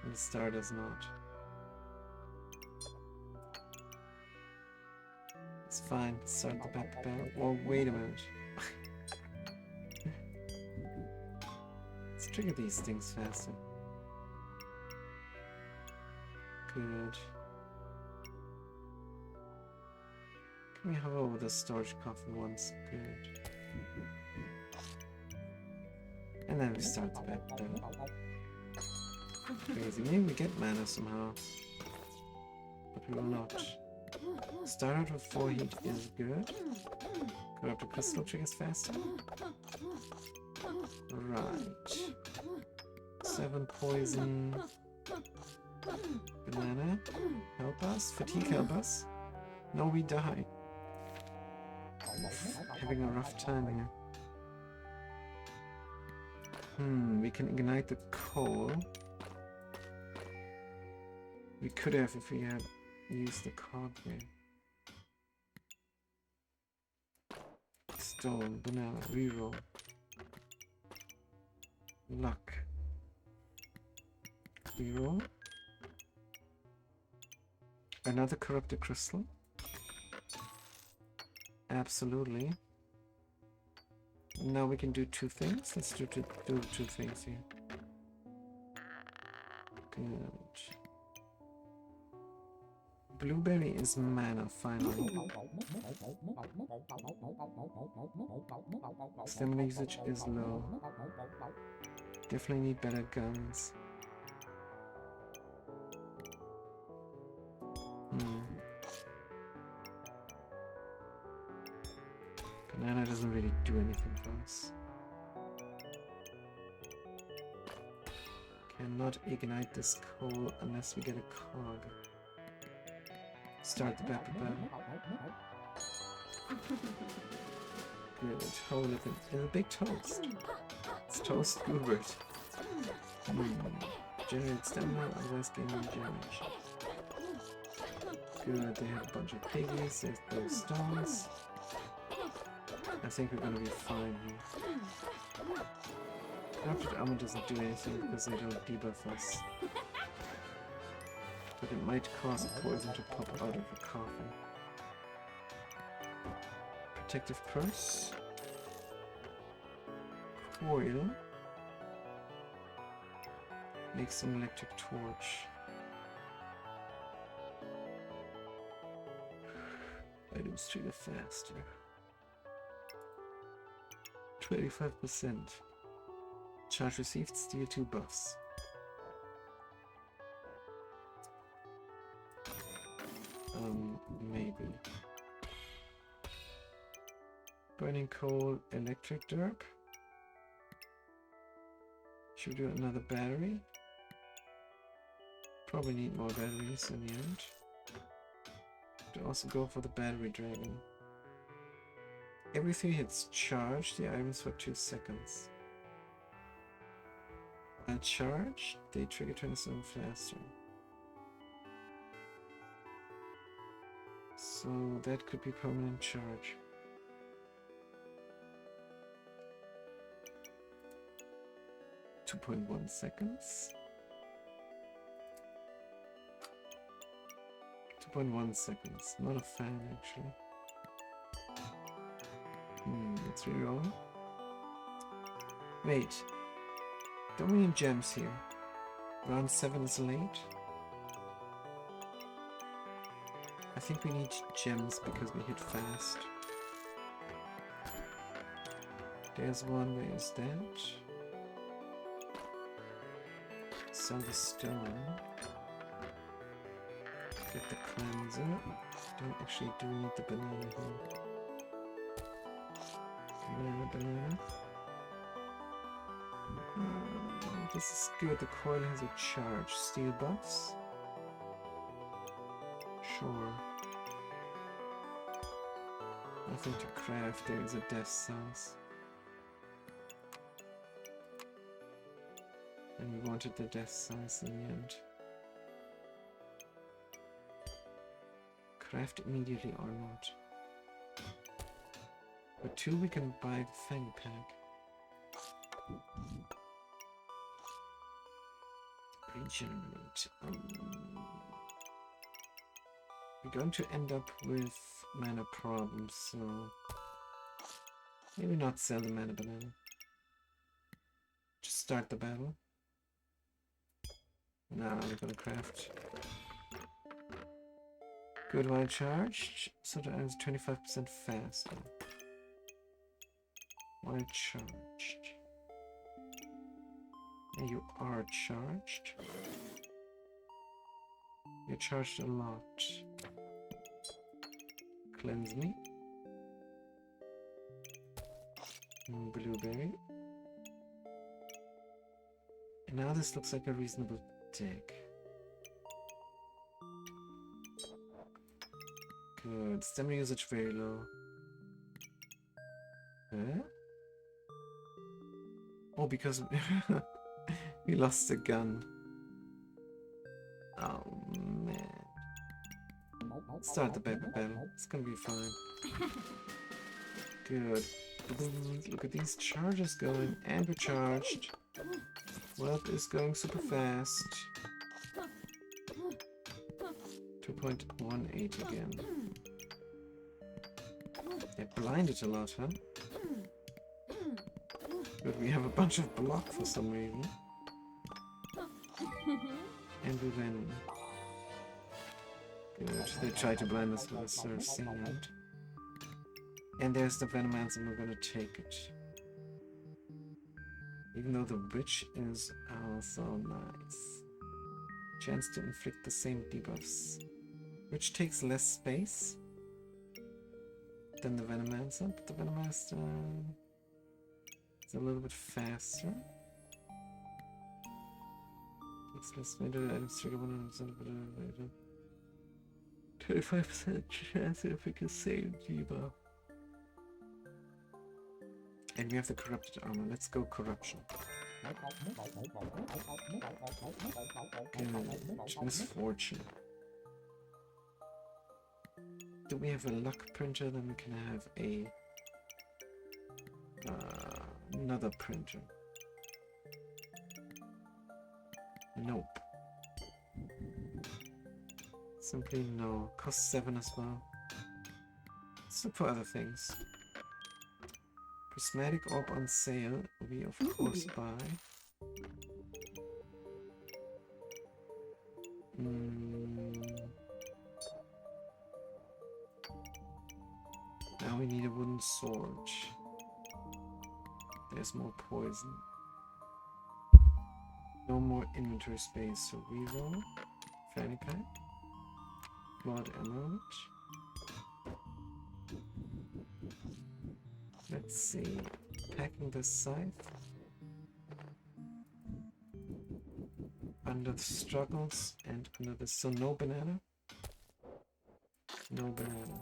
And the star does not. It's fine. Start the battle. Oh, wait a minute. Let's trigger these things faster. Good. Can we hover over the storage coffin once? Good. And then we start the battle. Crazy. Maybe we get mana somehow. But we will not. Start out with 4 heat is good. Corrupt the crystal triggers faster. Right. 7 poison. Banana. Help us. Fatigue help us. No, we die. Having a rough time here. We can ignite the coal. We could have if we had used the card here. Stone, banana, reroll. Luck. Reroll. Another corrupted crystal. Absolutely. Now we can do two things. Let's do two things here. Good. Blueberry is mana, finally. Stamina usage is low. Definitely need better guns. Banana doesn't really do anything for us. Cannot ignite this coal unless we get a cog. Start the battle. Good. Hole of it. There's a big toast. It's toast Uber. Generate stamina, otherwise gain regeneration. Good. They have a bunch of piggies. There's those stones. I think we're gonna be fine here. Corrupted armor doesn't do anything because they don't debuff us. But it might cause a poison to pop out of a coffin. Protective purse. Coil. Makes an electric torch. Items trigger faster. 25%. Charge received, steal 2 buffs. Maybe. Burning coal, electric derp. Should we do another battery? Probably need more batteries in the end. To also go for the battery dragon. Everything hits charge the items for 2 seconds. While charged, they trigger 27 faster. So that could be permanent charge. .1 seconds. 2.1 seconds. Not a fan actually. Let's reroll. Wait. Don't we need gems here? Round 7 is late. I think we need gems because we hit fast. There's one, there's that. Sell the stone. Get the cleanser. Don't actually do need the banana here. Banana. This is good. The coil has a charge. Steel buffs. Sure. Nothing to craft. There is a death size. And we wanted the death size in the end. Craft immediately or not. For 2 we can buy the Fang Pack. Regenerate. We're going to end up with mana problems, so maybe not sell the mana banana. Just start the battle. Now we're gonna craft. Good, while charged, so that I was 25% faster. While charged. And you are charged. You're charged a lot. Cleanse me. Blueberry. And now this looks like a reasonable deck. Good. Stamina usage very low. Huh? Oh, because we lost the gun. Oh man. Start the battle. It's gonna be fine. Good. Look at these charges going, and we're charged. Wealth is going super fast. 2.18 again. They're blinded a lot, huh? But we have a bunch of block for some reason. And we win. Good. They try to blind us with a Cerulean. And there's the Venomancer, and we're gonna take it. Even though the Witch is also nice. Chance to inflict the same debuffs. Which takes less space than the Venomancer, but the Venomancer is a little bit faster. Takes less melee items trigger 100% of the 25% chance to inflict the same debuff. And we have the corrupted armor. Let's go corruption. Good. Misfortune. Do we have a luck printer? Then we can have a another printer. Nope. Simply no. Cost 7 as well. Let's look for other things. Prismatic Orb on sale. We of course buy. Now we need a wooden sword. There's more poison. No more inventory space, so reroll. Fanny pack. Blood emerald. Let's see. Packing the scythe. Under the struggles and under the. So no banana? No banana.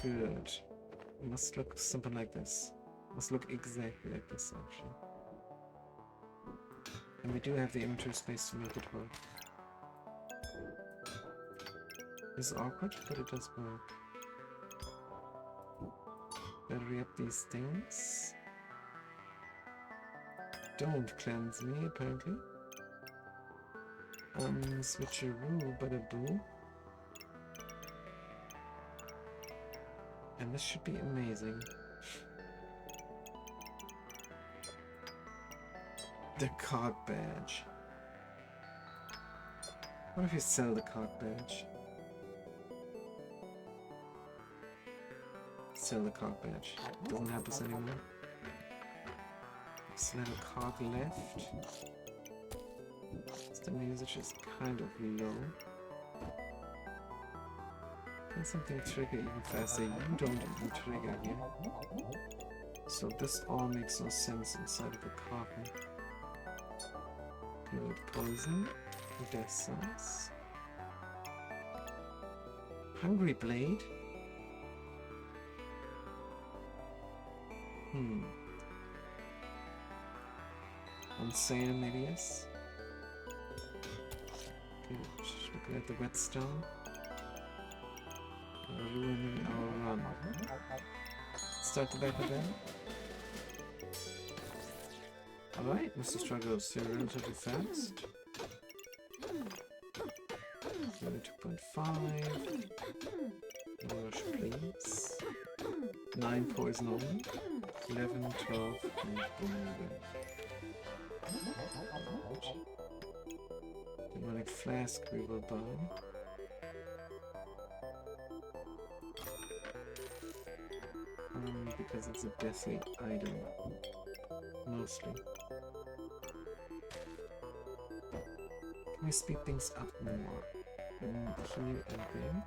Good. It must look something like this. Must look exactly like this actually. And we do have the inventory space to make it work. It's awkward, but it does work. Battery up these things. Don't cleanse me, apparently. Switcheroo, bada boo. And this should be amazing. The cog badge. What if you sell the cog badge? Sell the cog badge. Doesn't help us anymore. Still have a cog left. Stamina usage is kind of low. Can something trigger even faster? You don't even trigger here. So this all makes no sense inside of the coffin. Good. Poison. Death size. Hungry Blade. On sale, maybe, yes. Good. Looking at the whetstone. Ruining our run. Start the battle again. Alright, Mr. Struggles, you're relatively fast. 2.5. No rush, please. 9 poison only. 11, 12, and boom. Demonic Flask we will buy. Because it's a deathly item. Mostly. Can we speed things up more? Here and there.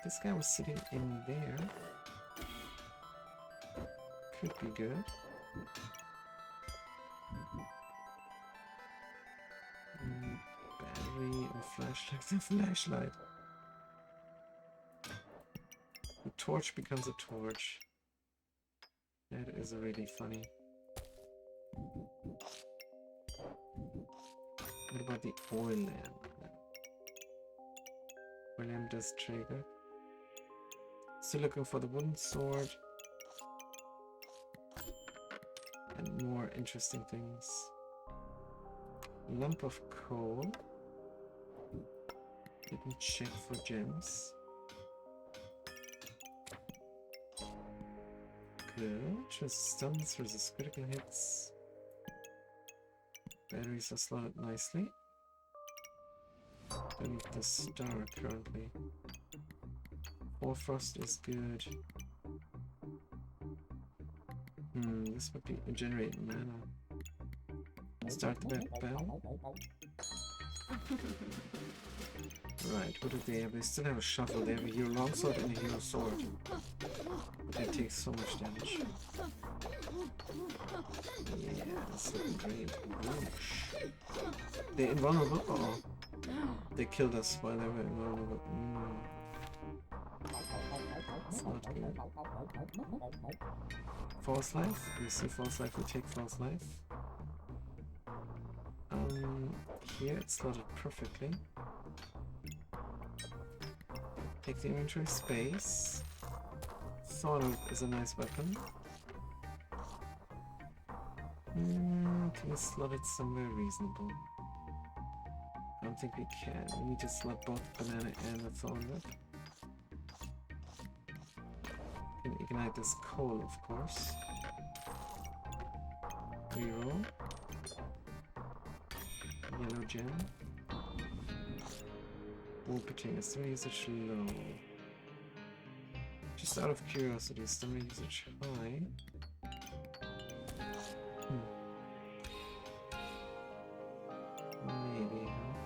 This guy was sitting in there. Could be good. Battery and flashlight. The flashlight. The torch becomes a torch. That is really funny. What about the oil lamp? Oil lamp does trigger. Still looking for the wooden sword. And more interesting things. Lump of coal. Didn't check for gems. Good. Resistance, resist critical hits. Batteries are slotted nicely. Don't need the star currently. Frost is good. This would be generate mana. Start the bell. Right, what do they have? They still have a shuffle. They have a hero longsword and a hero sword. But they take so much damage. Yeah, that's looking great. Whoosh. They're invulnerable. Uh-oh. They killed us while they were invulnerable. That's not good. False life. We see false life. We take false life. Here it's slotted perfectly. Take the inventory space. Thought of is a nice weapon. Can we slot it somewhere reasonable? I don't think we can. We need to slot both banana and the thorn whip. Can ignite this coal, of course. Reroll. Yellow gem. Warping is stomach usage low. Just out of curiosity, stomach usage high. Maybe, huh?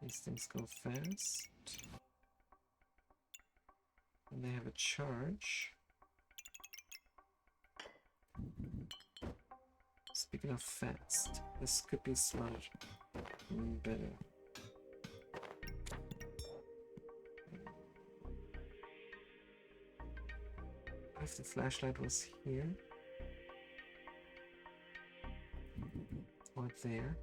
These things go fast. And they have a charge. Speaking of fast, this could be slotted better. If the flashlight was here or there.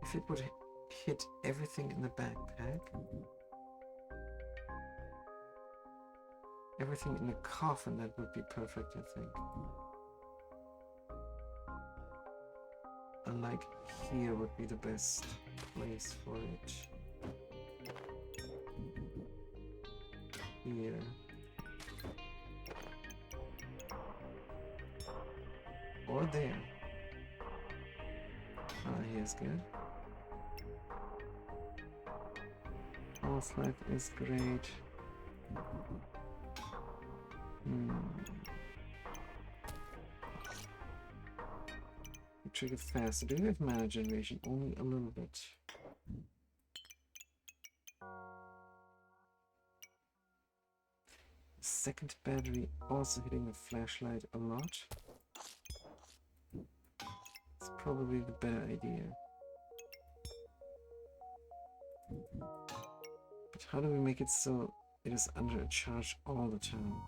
If it would hit everything in the backpack, everything in the coffin, that would be perfect, I think. And like here would be the best place for it. Here. Or there. Here's good. False life is great. Trigger fast. Do we have mana generation? Only a little bit. Second battery also hitting the flashlight a lot. It's probably the better idea. But how do we make it so it is under a charge all the time?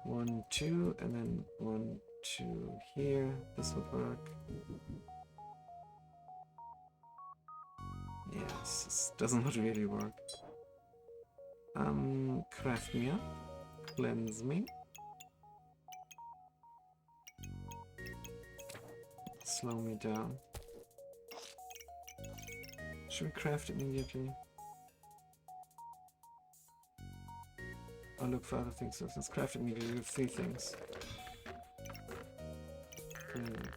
1, 2, and then 1, 2 here. This would work. Yes, this doesn't really work. Craft me up. Cleanse me. Slow me down. Should we craft immediately? I'll look for other things. So let's craft immediately. We have 3 things. Good.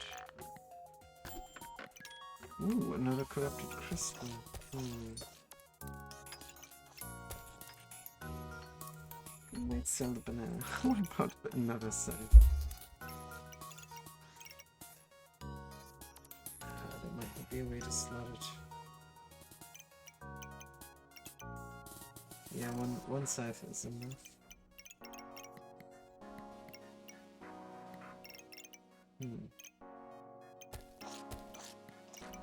Ooh, another corrupted crystal. Might sell the banana. What about another side? There might be a way to slot it. Yeah, one scythe is enough.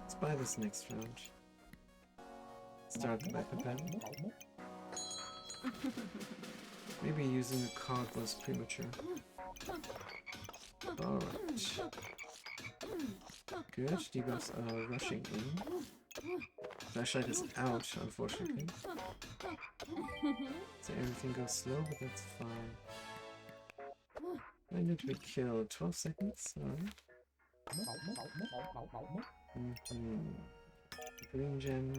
Let's buy this next round. Start the backup panel. Maybe using a card was premature. Alright. Good, debuffs are rushing in. Flashlight is out, unfortunately. So everything goes slow, but that's fine. I need to be killed. 12 seconds? Alright. Green gem.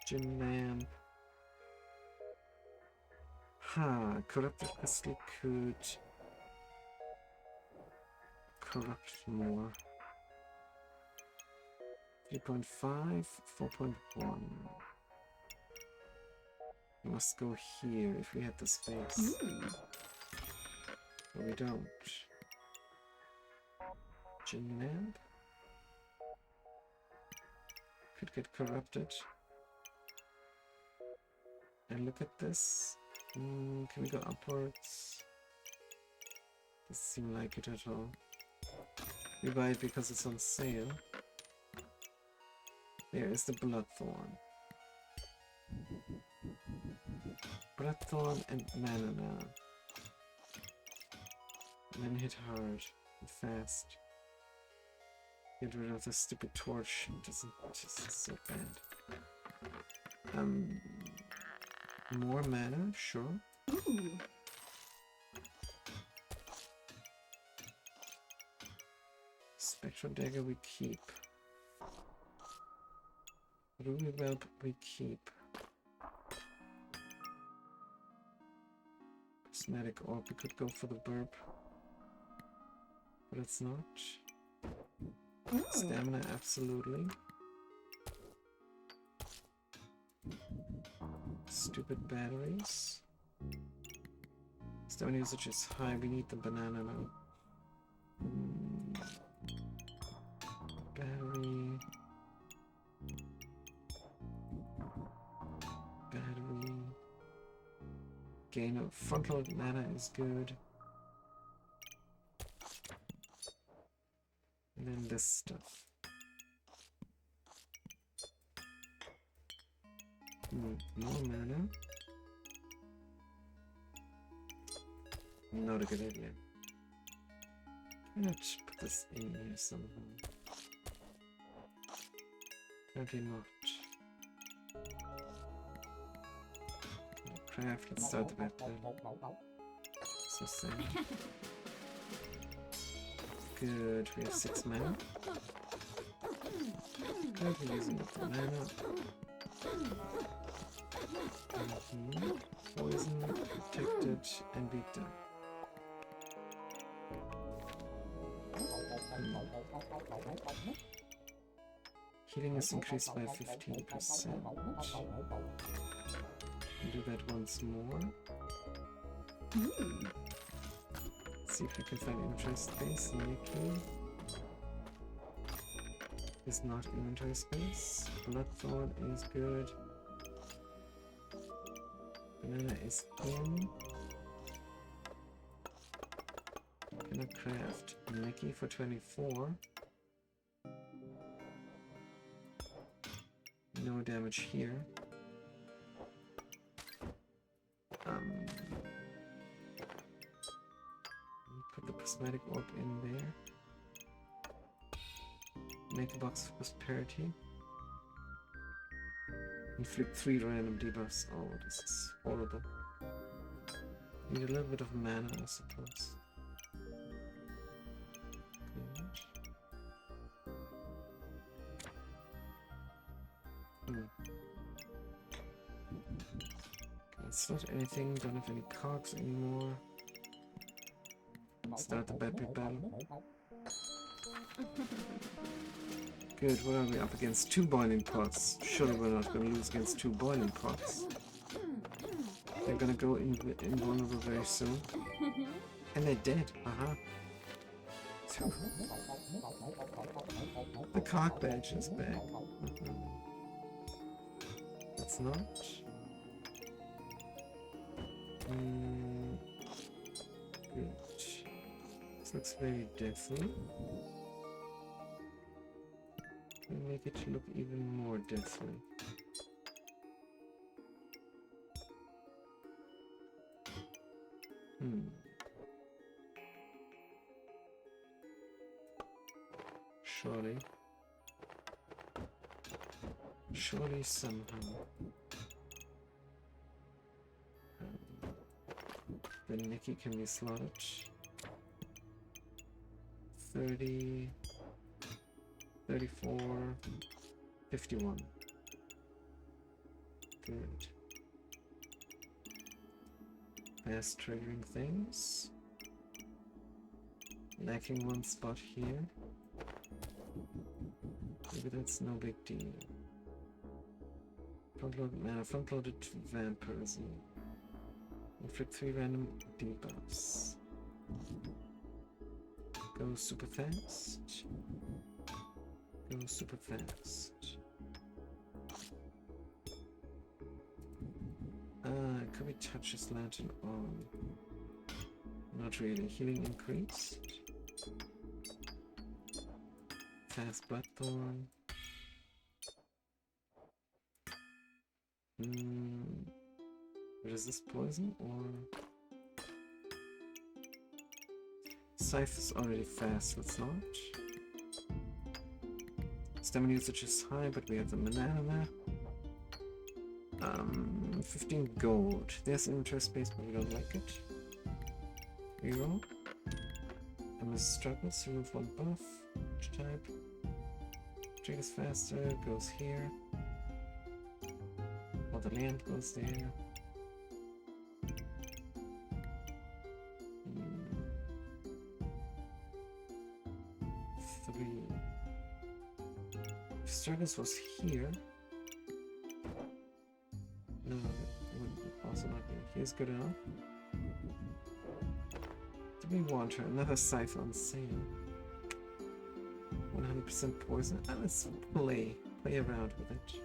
Gem lamp. Ha! Corrupted crystal could corrupt more. 3.5, 4.1. We must go here if we had the space. But we don't. Gem lamp? Could get corrupted. And look at this. Can we go upwards? Doesn't seem like it at all. We buy it because it's on sale. There is the Bloodthorn. Bloodthorn and mana now. And then hit hard and fast. Get rid of the stupid torch. It doesn't just so bad. More mana, sure. Spectral dagger we keep. Ruby whelp we keep. Prismatic orb, we could go for the burp. But it's not. Stamina, absolutely. Stupid batteries. Stamina usage is high, we need the banana now. Battery. Battery. Gain of frontload mana is good. And then this stuff. More mana. Not a good idea. Let's put this in here somehow. Apparently not. Craft, let's start the battle. So sad. Good, we have 6 mana. Currently using up the mana. Poison, protected, and beat down. Healing is increased by 15%. Do that once more. See if we can find inventory space. Nikki is not inventory space. Bloodthorn is good. Banana is in. Cannot craft. Nikki for 24. No damage here. Put the prismatic orb in there. Make a box of prosperity. Inflict 3 random debuffs. Oh, this is horrible. Need a little bit of mana, I suppose. It's not anything, don't have any cogs anymore. Start the battle. Good, what are we up against? 2 boiling pots. Surely we're not going to lose against 2 boiling pots. They're going to go invulnerable very soon. And they're dead, haha. The cog badge is back. That's not. Good. This looks very deathly. We make it look even more deathly. Surely. Surely somehow. Then Nikki can be slotted. 30, 34, 51. Good. Fast triggering things. Lacking one spot here. Maybe that's no big deal. Front-loaded mana, front-loaded vampirism. Inflict 3 random debuffs. Go super fast. Go super fast. Could we touch his lantern on? Not really. Healing increased. Fast Bloodthorn. Resist poison or Scythe is already fast, let's launch. Stamina usage is high, but we have the banana. 15 gold. There's inventory space, but we don't like it. Reroll. MS struggles, remove one buff. Which type? Triggers faster, goes here. Or the lamp goes there. If struggles was here. No, it would also not be. Here's good enough. Do we want her? Another Scythe on sale. 100% poison. Let's play around with it.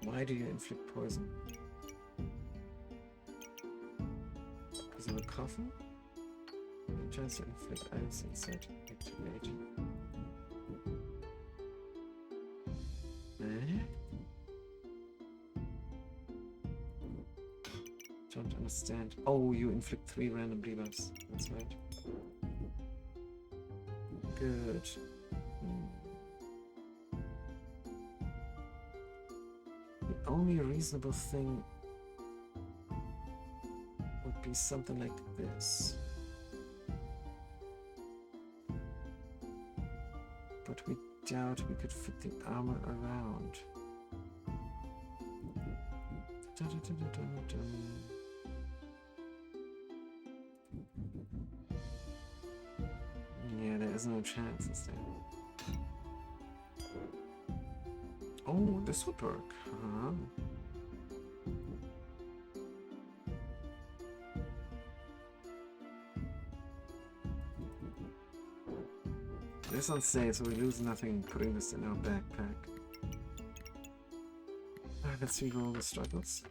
Why do you inflict poison? Because of a coffin? Chance to inflict items inside activate. Don't understand. Oh, you inflict 3 random debuffs. That's right. Good. The only reasonable thing would be something like this. But we doubt we could fit the armor around. Yeah, there is no chance, is there? Oh, this would work, huh? This on sale, so we lose nothing putting this in our backpack. Alright, let's reroll the struggles.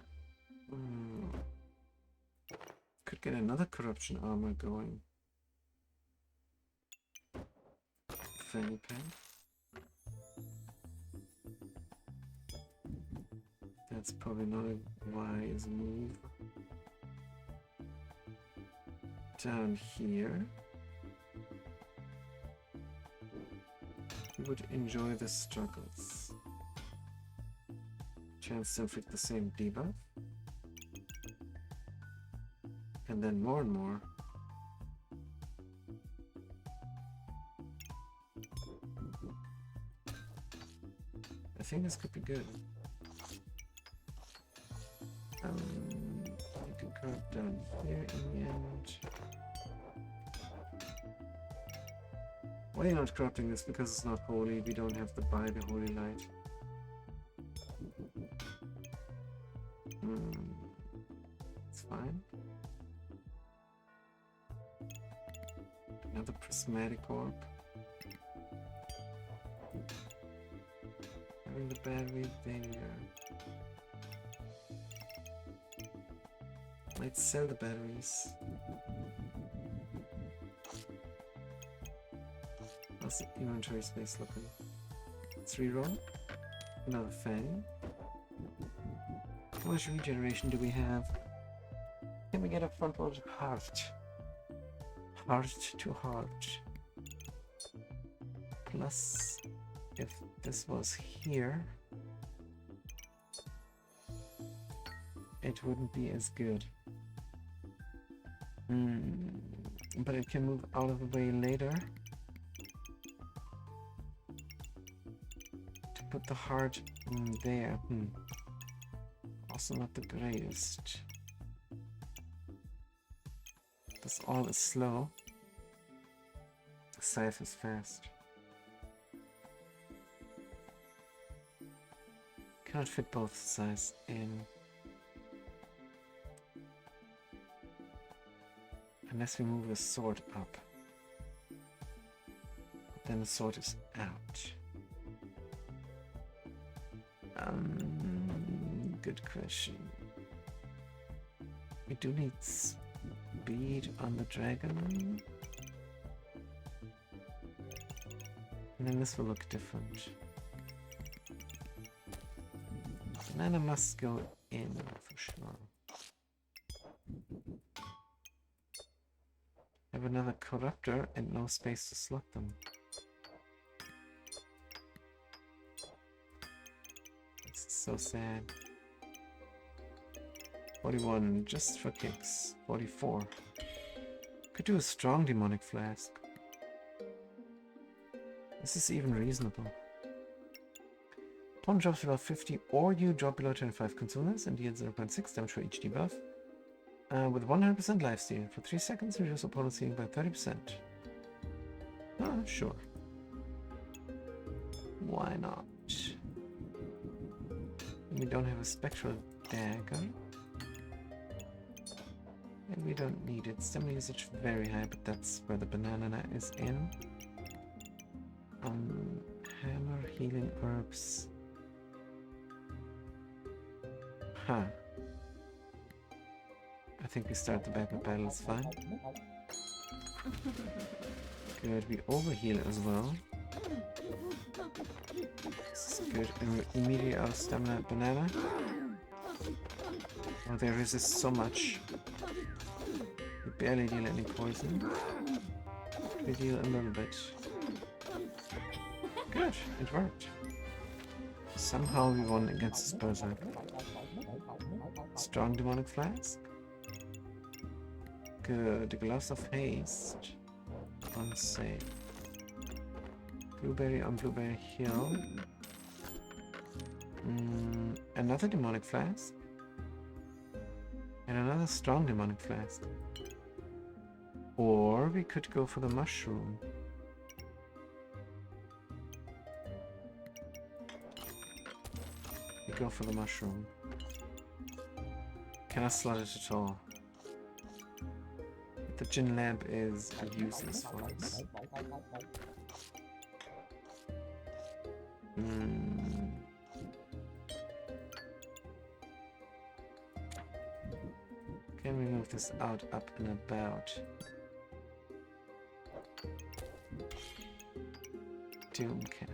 Could get another corruption armor going. Fanny pack. That's probably not a wise move. Down here. We would enjoy the struggles. Chance to inflict the same debuff. And then more and more. I think this could be good. You can corrupt down here in the end. Why are you not corrupting this? Because it's not holy. We don't have to buy the holy light. It's fine. Another prismatic orb. Having the battery there. Might sell the batteries. How's the inventory space looking? Let's reroll. Another Fang. How much regeneration do we have? Can we get a front-loaded Heart? heart to heart. Plus, if this was here, it wouldn't be as good. But it can move out of the way later. To put the heart there. Also not the greatest. This all is slow. Scythe is fast. Cannot fit both sides in. Unless we move the sword up. Then the sword is out. Good question. We do need speed on the dragon. And then this will look different. Banana must go in for sure. Have another corruptor and no space to slot them. This is so sad. 41, just for kicks. 44. Could do a strong demonic flask. This is even reasonable. Pawn drops below 50 or you drop below 25 consumers and deal 0.6 damage for each debuff. With 100% lifesteal. For 3 seconds, reduce opponent's healing by 30%. Sure. Why not? We don't have a spectral dagger. And we don't need it. Stamina usage very high, but that's where the banana is in. Hammer, healing herbs. Huh. I think we start the backup battle, it's fine. Good, we overheal as well. This is good, and we're immediately out of stamina. Banana. Oh, they resist so much. We barely deal any poison. We deal a little bit. Good, it worked. Somehow we won against this berserk. Strong demonic flask. Good, Gloves of Haste. Unsafe. Blueberry on Blueberry Hill. Another demonic flask. And another strong demonic flask. Or we could go for the mushroom. We go for the mushroom. Cannot slot it at all. The gin lamp is useless for us. Can we move this out, up and about? Doom cap.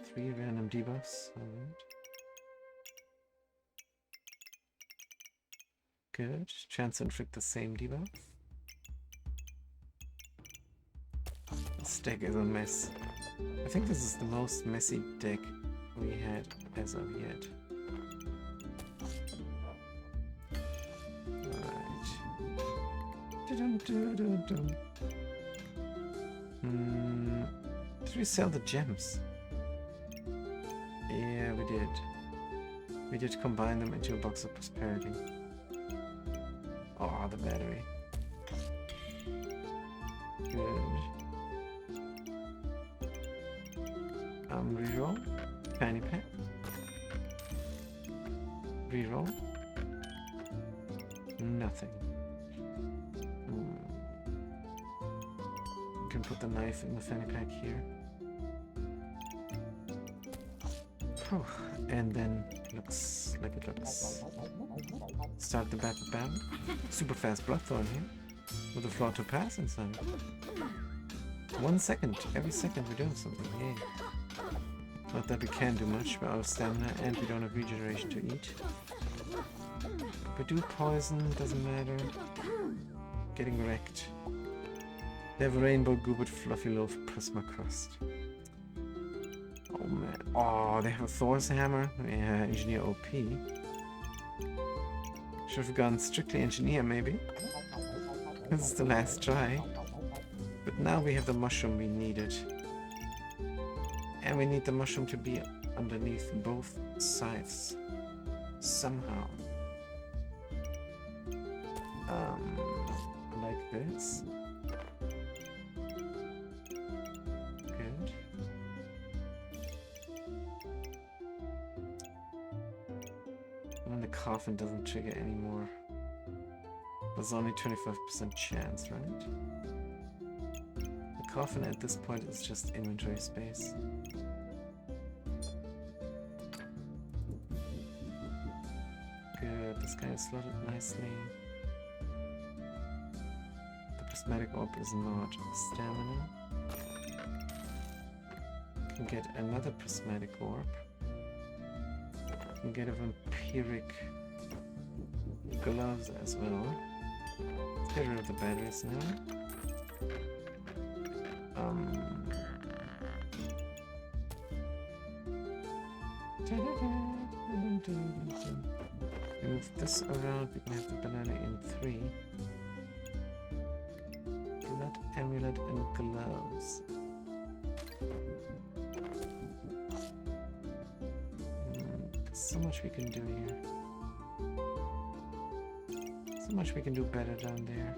Three random debuffs. Alright. Good. Chance to inflict the same debuff. This deck is a mess. I think this is the most messy deck we had as of yet. Alright. Did we sell the gems? Yeah, we did. We did combine them into a box of prosperity. Oh, the battery. Good. Reroll. Fanny pack. Reroll. Nothing. You can put the knife in the fanny pack here. Whew. And then looks like it looks. Start the battle battle. Super fast Bloodthorn here. With a floor to pass inside. 1 second. Every second we're doing something. Yay. Not that we can do much, we're out of stamina and we don't have regeneration to eat. Badoo poison, doesn't matter. Getting wrecked. They have rainbow goobert fluffy loaf prisma crust. Oh man. Oh, they have a Thor's hammer. Yeah, engineer OP. Should have gone strictly engineer maybe. This is the last try. But now we have the mushroom we needed. And we need the mushroom to be underneath both sides. Somehow. Like this. Good. And the coffin doesn't trigger anymore. There's only 25% chance, right? The coffin at this point is just inventory space. Good, this guy is slotted nicely. The prismatic orb is not stamina. Can get another prismatic orb. Can get a vampiric gloves as well. Let's get rid of the batteries now. Move this around, we can have the banana in 3. Blood amulet and gloves. So much we can do here. So much we can do better down there.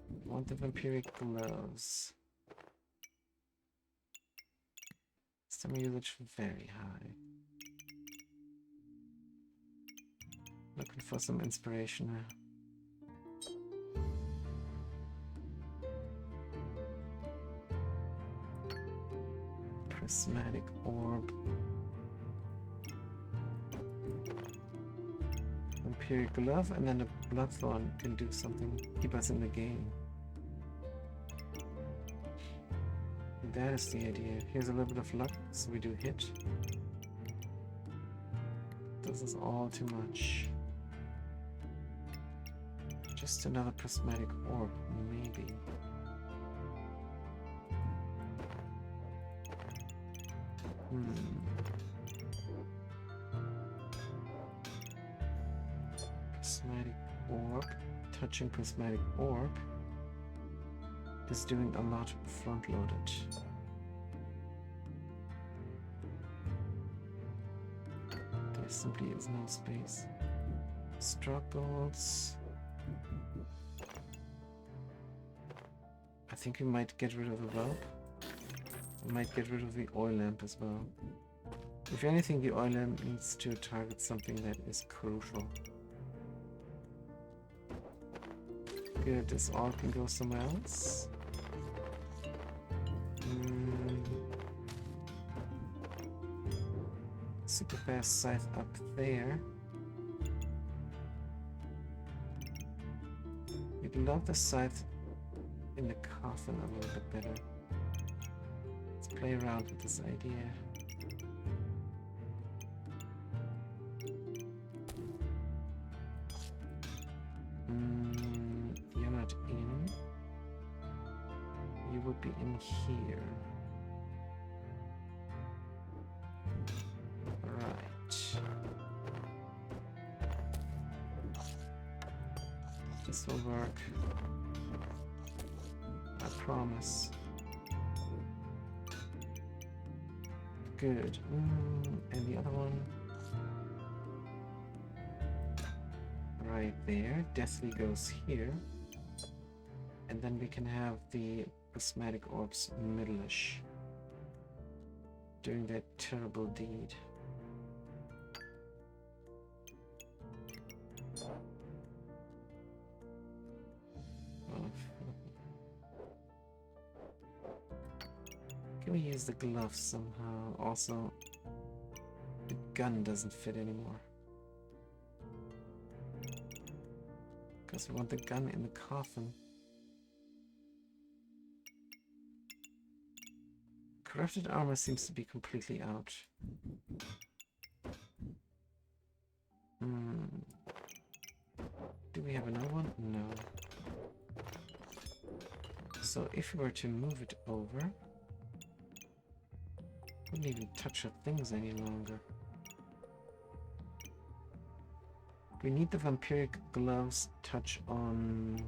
I want the vampiric gloves. Stamina usage very high. Looking for some inspiration now. Prismatic orb. Vampiric glove, and then a bloodthorn can do something, keep us in the game. That is the idea. Here's a little bit of luck, so we do hit. This is all too much. Just another prismatic orb, maybe. Prismatic orb. Touching prismatic orb is doing a lot front-loaded. There simply is no space. Struggles. I think we might get rid of the bulb. We might get rid of the oil lamp as well. If anything, the oil lamp needs to target something that is crucial. Good, this all can go somewhere else. Super fast scythe up there. We'd love the scythe in the coffin a little bit better. Let's play around with this idea. You're not in. You would be in here. Right. This will work. I promise. Good. And the other one? Right there. Deathly goes here. And then we can have the prismatic orbs middle-ish. Doing that terrible deed. Can we use the gloves somehow? Also, the gun doesn't fit anymore. Because we want the gun in the coffin. Corrupted armor seems to be completely out. Hmm. Do we have another one? No. So if we were to move it over, wouldn't even touch our things any longer. We need the vampiric gloves touch on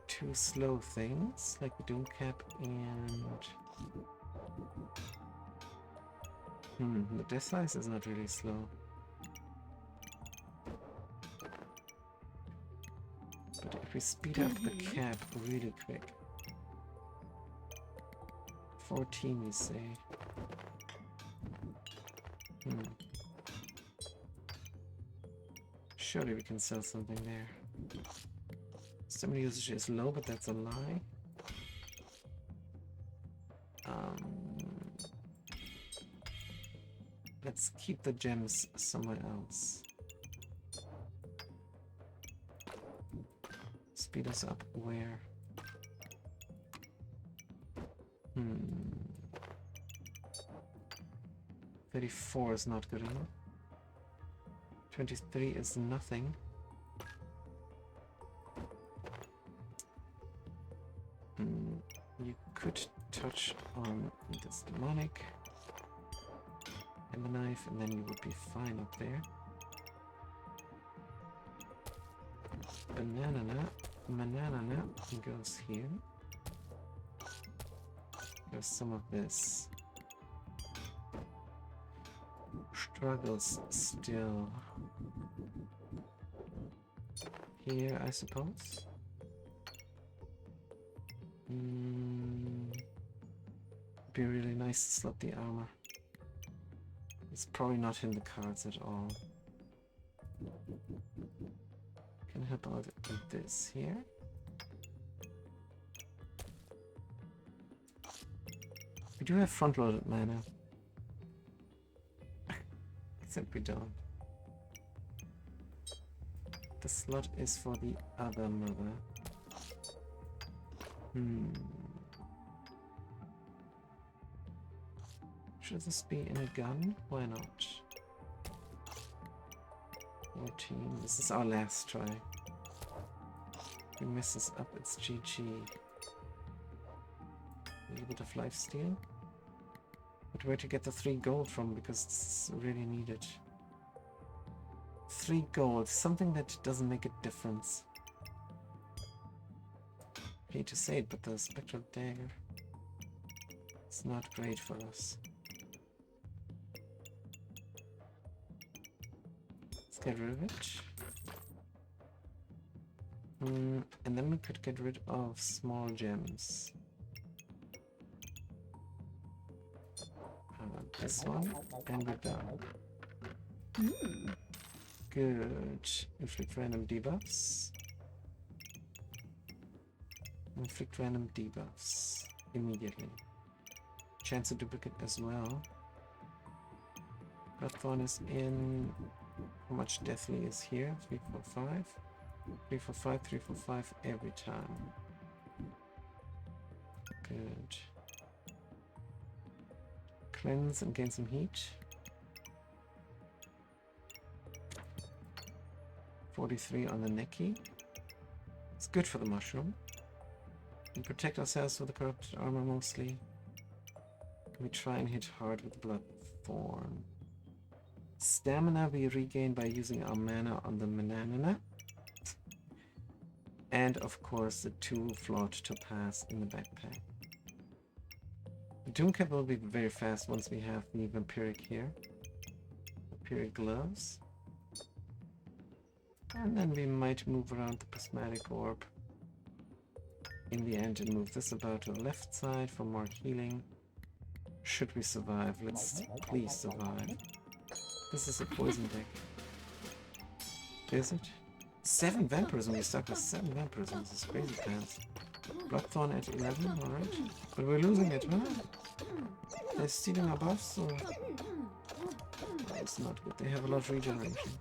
two slow things, like the Doom Cap and... the Death Slice is not really slow. But if we speed up the cap really quick. 14 we say. Surely we can sell something there. Stamina usage is low, but that's a lie. Let's keep the gems somewhere else. Speed us up where? 34 is not good enough. 23 is nothing. You could touch on this demonic and the knife, and then you would be fine up there. Banana goes here. There's some of this. Struggles still. Here, I suppose. Be really nice to slot the armor. It's probably not in the cards at all. Can help out with this here. We do have front-loaded mana. Except we don't. The slot is for the other mother. Should this be in a gun? Why not? 14. This is our last try. If we mess this up, it's GG. A little bit of lifesteal. But where to get the 3 gold from, because it's really needed. 3 gold, something that doesn't make a difference. Hate to say it, but the Spectral Dagger, it's not great for us. Let's get rid of it. And then we could get rid of small gems. This one, and we're done. Good. Inflict random debuffs. Inflict random debuffs immediately. Chance of duplicate as well. Bloodthorn is in. How much Deathly is here? 3, 4, 5. 3, 4, 5, 3, 4, 5 every time. Good. Cleanse and gain some heat. 43 on the Neki. It's good for the mushroom. We protect ourselves with the corrupted armor mostly. We try and hit hard with Bloodthorn. Stamina we regain by using our mana on the Mananana. And of course the 2 flawed topaz in the backpack. The Doom Cap will be very fast once we have the Vampiric here. Vampiric gloves. And then we might move around the Prismatic Orb in the end and move this about to the left side for more healing. Should we survive? Let's please survive. This is a poison deck. Is it? 7 vampirism, we stuck with 7 vampirism. This is crazy pants. Bloodthorn at 11, alright. But we're losing it, huh? They're stealing our buffs, or... That's not good. They have a lot of regeneration.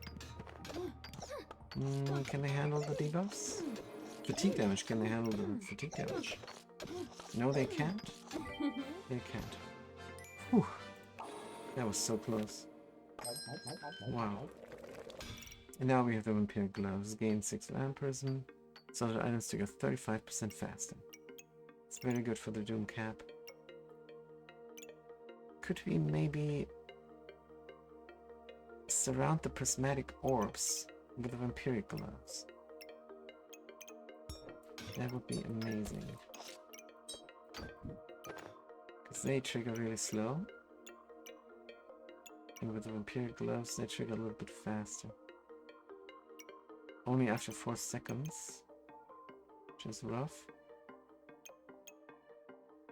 Can they handle the debuffs? Fatigue damage, can they handle the fatigue damage? No, they can't. They can't. Whew. That was so close. Wow. And now we have the Vampiric Gloves. Gain 6 vampirism. So the items to go 35% faster. It's very good for the Doom Cap. Could we maybe surround the prismatic orbs with the Vampiric Gloves? That would be amazing. Because they trigger really slow. And with the Vampiric Gloves, they trigger a little bit faster. Only after 4 seconds. Which is rough.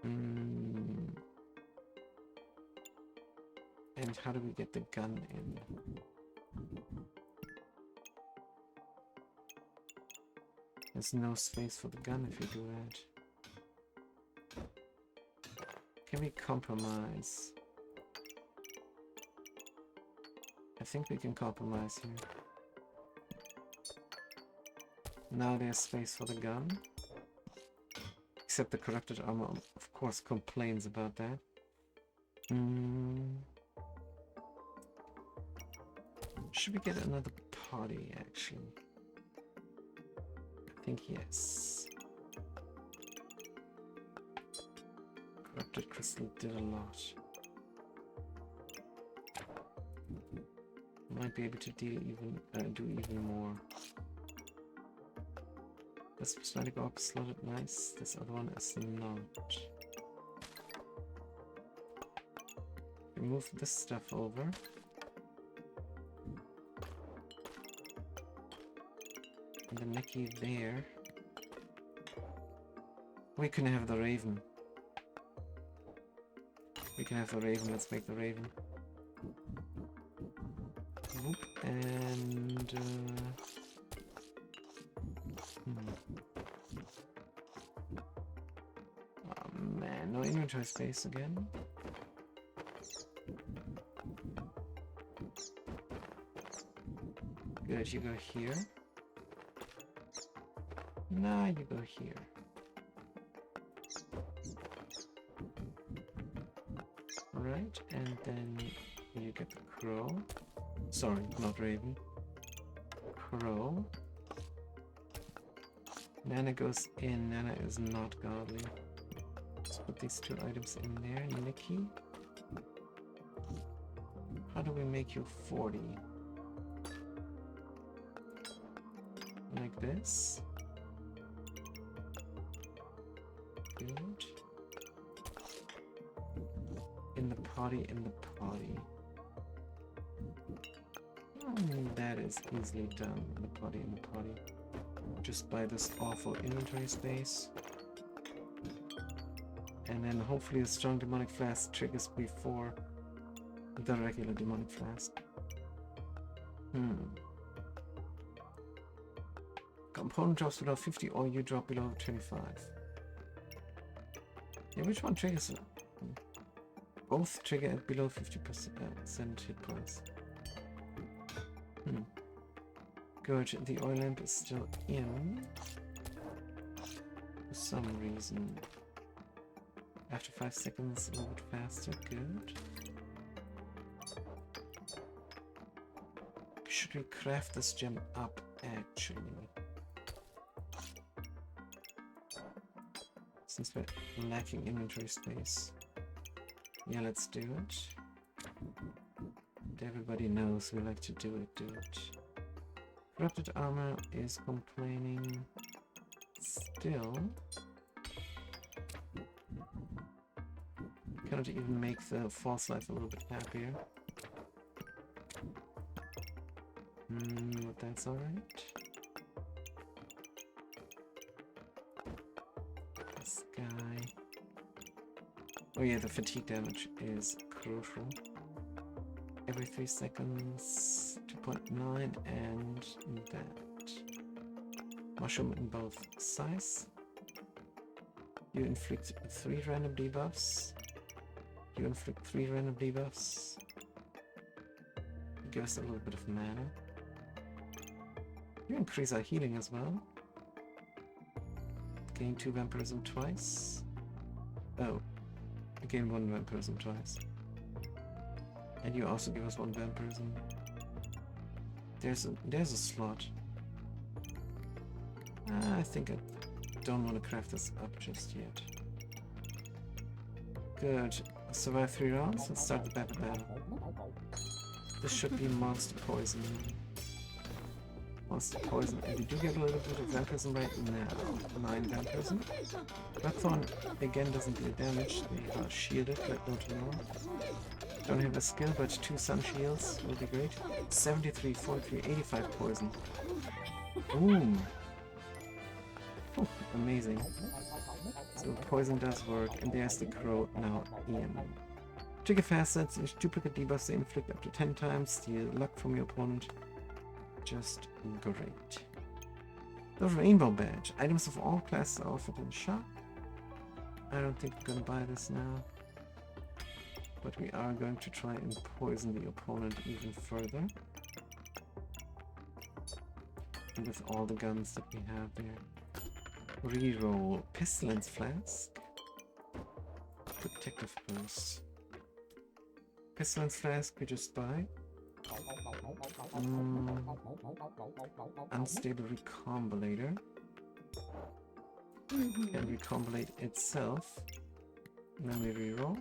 And how do we get the gun in? There's no space for the gun if you do that. Can we compromise? I think we can compromise here. Now there's space for the gun. Except the corrupted armor, of course, complains about that. Should we get another party, actually? I think yes. Corrupted crystal did a lot. Might be able to do even more. This prismatic orb is slotted nice. This other one is not. Remove this stuff over. And the Neki there. We can have the Raven. We can have the Raven. Let's make the Raven. Whoop. And oh man, no inventory space again. Good, you go here. Now you go here. Right, and then you get the crow. Sorry, not Raven. Crow. Nana goes in. Nana is not godly. Let's put these 2 items in there. Nikki. How do we make you 40? Like this. Good. In the party, in the party. That is easily done. In the party, in the party. Just by this awful inventory space. And then hopefully the strong demonic flask triggers before the regular demonic flask. Component drops below 50 or you drop below 25. Yeah, which one triggers it? Both trigger at below 50% hit points. Good, the oil lamp is still in. For some reason. After 5 seconds, a little bit faster. Good. Should we craft this gem up, actually? Since we're lacking inventory space. Yeah, let's do it. Everybody knows we like to do it. Corrupted armor is complaining still. Cannot even make the false life a little bit happier. But that's alright. This guy. Oh yeah, the fatigue damage is crucial. Every 3 seconds, 2.9, and that. Mushroom in both size. You inflict 3 random debuffs. You inflict 3 random debuffs. Give us a little bit of mana. You increase our healing as well. Gain 2 vampirism twice. Oh, I gain 1 vampirism twice. And you also give us one vampirism. There's a slot. I think I don't want to craft this up just yet. Good. Survive 3 rounds. Let's start the battle. This should be monster poison. Monster poison. And we do get a little bit of vampirism right now. 9 vampirism. Blackthorn again doesn't deal damage. They are shielded, like no tomorrow. Don't have a skill, but 2 sun shields will be great. 73, 43, 85 poison. Boom! Oh, amazing. So poison does work, and there's the crow now in. Trigger facets, duplicate debuffs they inflict up to 10 times, steal luck from your opponent. Just great. The rainbow badge. Items of all classes are offered in the shop. I don't think we're gonna buy this now. But we are going to try and poison the opponent even further. And with all the guns that we have there. Reroll Pestilence Flask. Protective Burst. Pestilence Flask we just buy. Unstable Recombinator. Can recombinate itself. And then we reroll.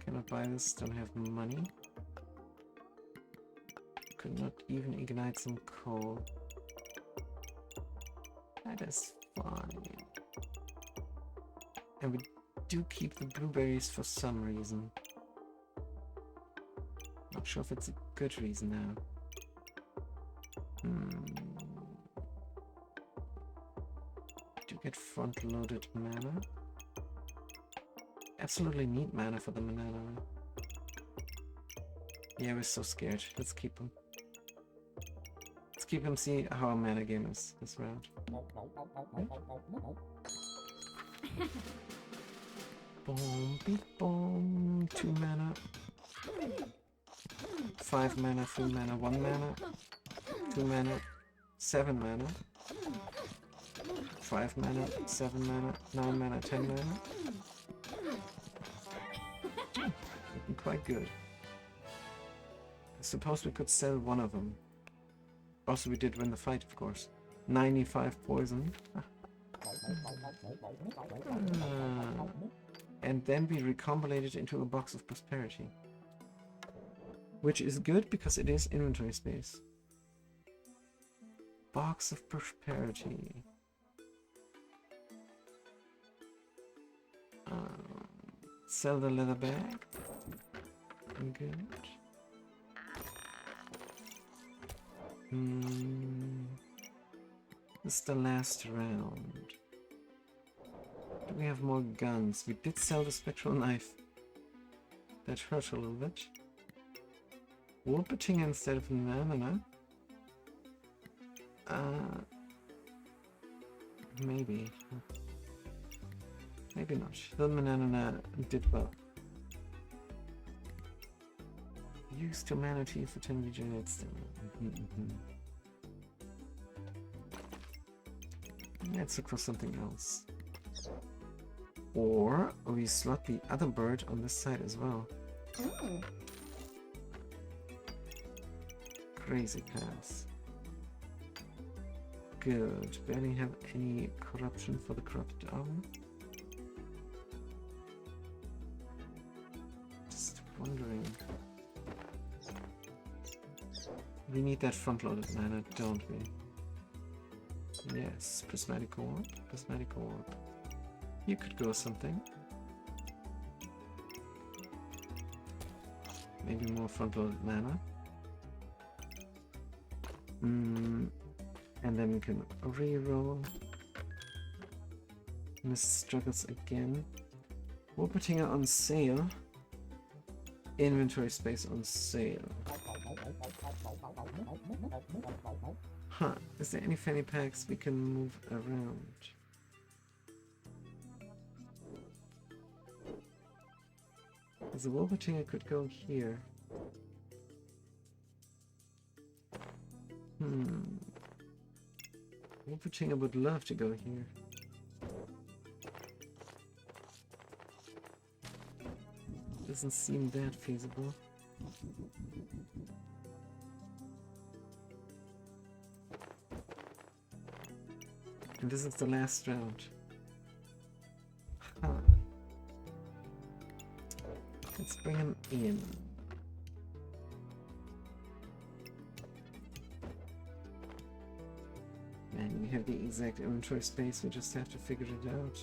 Cannot buy this, don't have money. Could not even ignite some coal. That is fine. And we do keep the blueberries for some reason. Not sure if it's a good reason now. Do get front-loaded mana. Absolutely need mana for the mana. Yeah, we're so scared. Let's keep them. Let's keep them, see how our mana game is this round. Boom, beep, boom. 2 mana. 5 mana, 3 mana, 1 mana. 2 mana, 7 mana. 5 mana, 7 mana, 9 mana, 10 mana. Looking quite good. I suppose we could sell one of them. Also, we did win the fight, of course. 95 poison. And then we recombinate it into a box of prosperity. Which is good because it is inventory space. Box of prosperity. Sell the leather bag. Good. This is the last round. Do we have more guns? We did sell the spectral knife. That hurt a little bit. Wolpertinger instead of Namana. Maybe. Maybe not. The Manana did well. Use 2 mana to for 10 regenerates them. Let's look for something else. Or we slot the other bird on this side as well. Crazy pass. Good. Barely have any corruption for the corrupted armor. Just wondering. We need that front-loaded mana, don't we? Yes, Prismatic Orb. Prismatic Orb. You could go something. Maybe more front-loaded mana. And then we can reroll. Miss struggles again. Wolpertinger on sale. Inventory space on sale. Huh, is there any fanny packs we can move around? Because the Wolpertinger could go here. Wolpertinger would love to go here. This Doesn't seem that feasible. And this is the last round. Huh. Let's bring him in. And we have the exact inventory space, we just have to figure it out.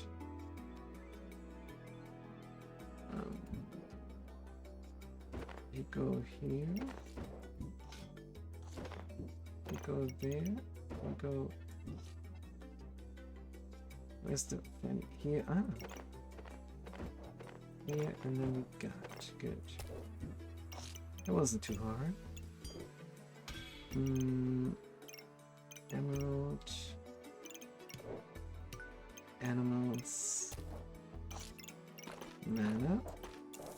You go here. You go there. You go. Where's the fan? Here? Ah. Here, and then we got. Good. That wasn't too hard. Emerald. Animals. Mana.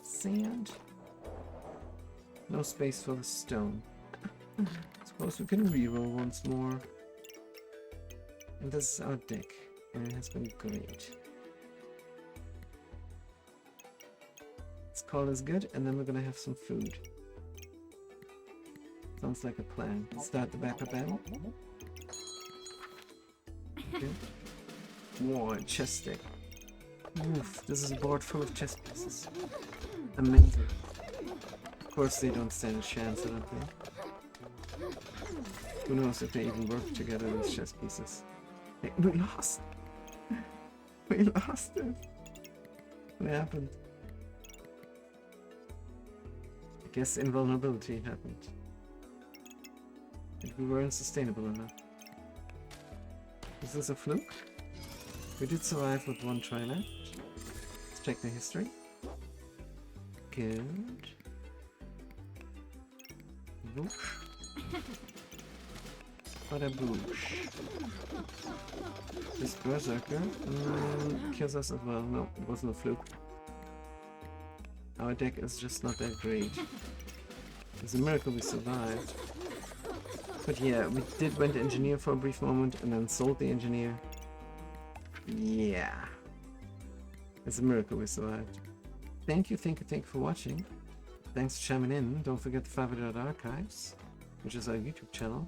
Sand. No space for the stone. Suppose we can reroll once more. And this is our deck. And it has been great. Let's call this good, and then we're gonna have some food. Sounds like a plan. Let's start the backup battle. Okay. Whoa, chest deck. Oof, this is a board full of chest pieces. Amazing. Of course they don't stand a chance, I don't think. Who knows if they even work together, these chess pieces. Hey, we lost! We lost it! What happened? I guess invulnerability happened. And we weren't sustainable enough. Is this a fluke? We did survive with one try left. Let's check the history. Good. Boosh. Bada boosh. This berserker kills us as well. No, it wasn't a fluke. Our deck is just not that great. It's a miracle we survived. But yeah, we did went engineer for a brief moment and then sold the engineer. Yeah. It's a miracle we survived. Thank you for watching. Thanks for chiming in. Don't forget the Favorite Archives, which is our YouTube channel,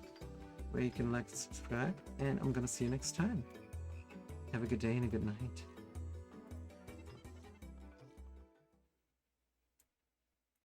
where you can like and subscribe. And I'm gonna see you next time. Have a good day and a good night.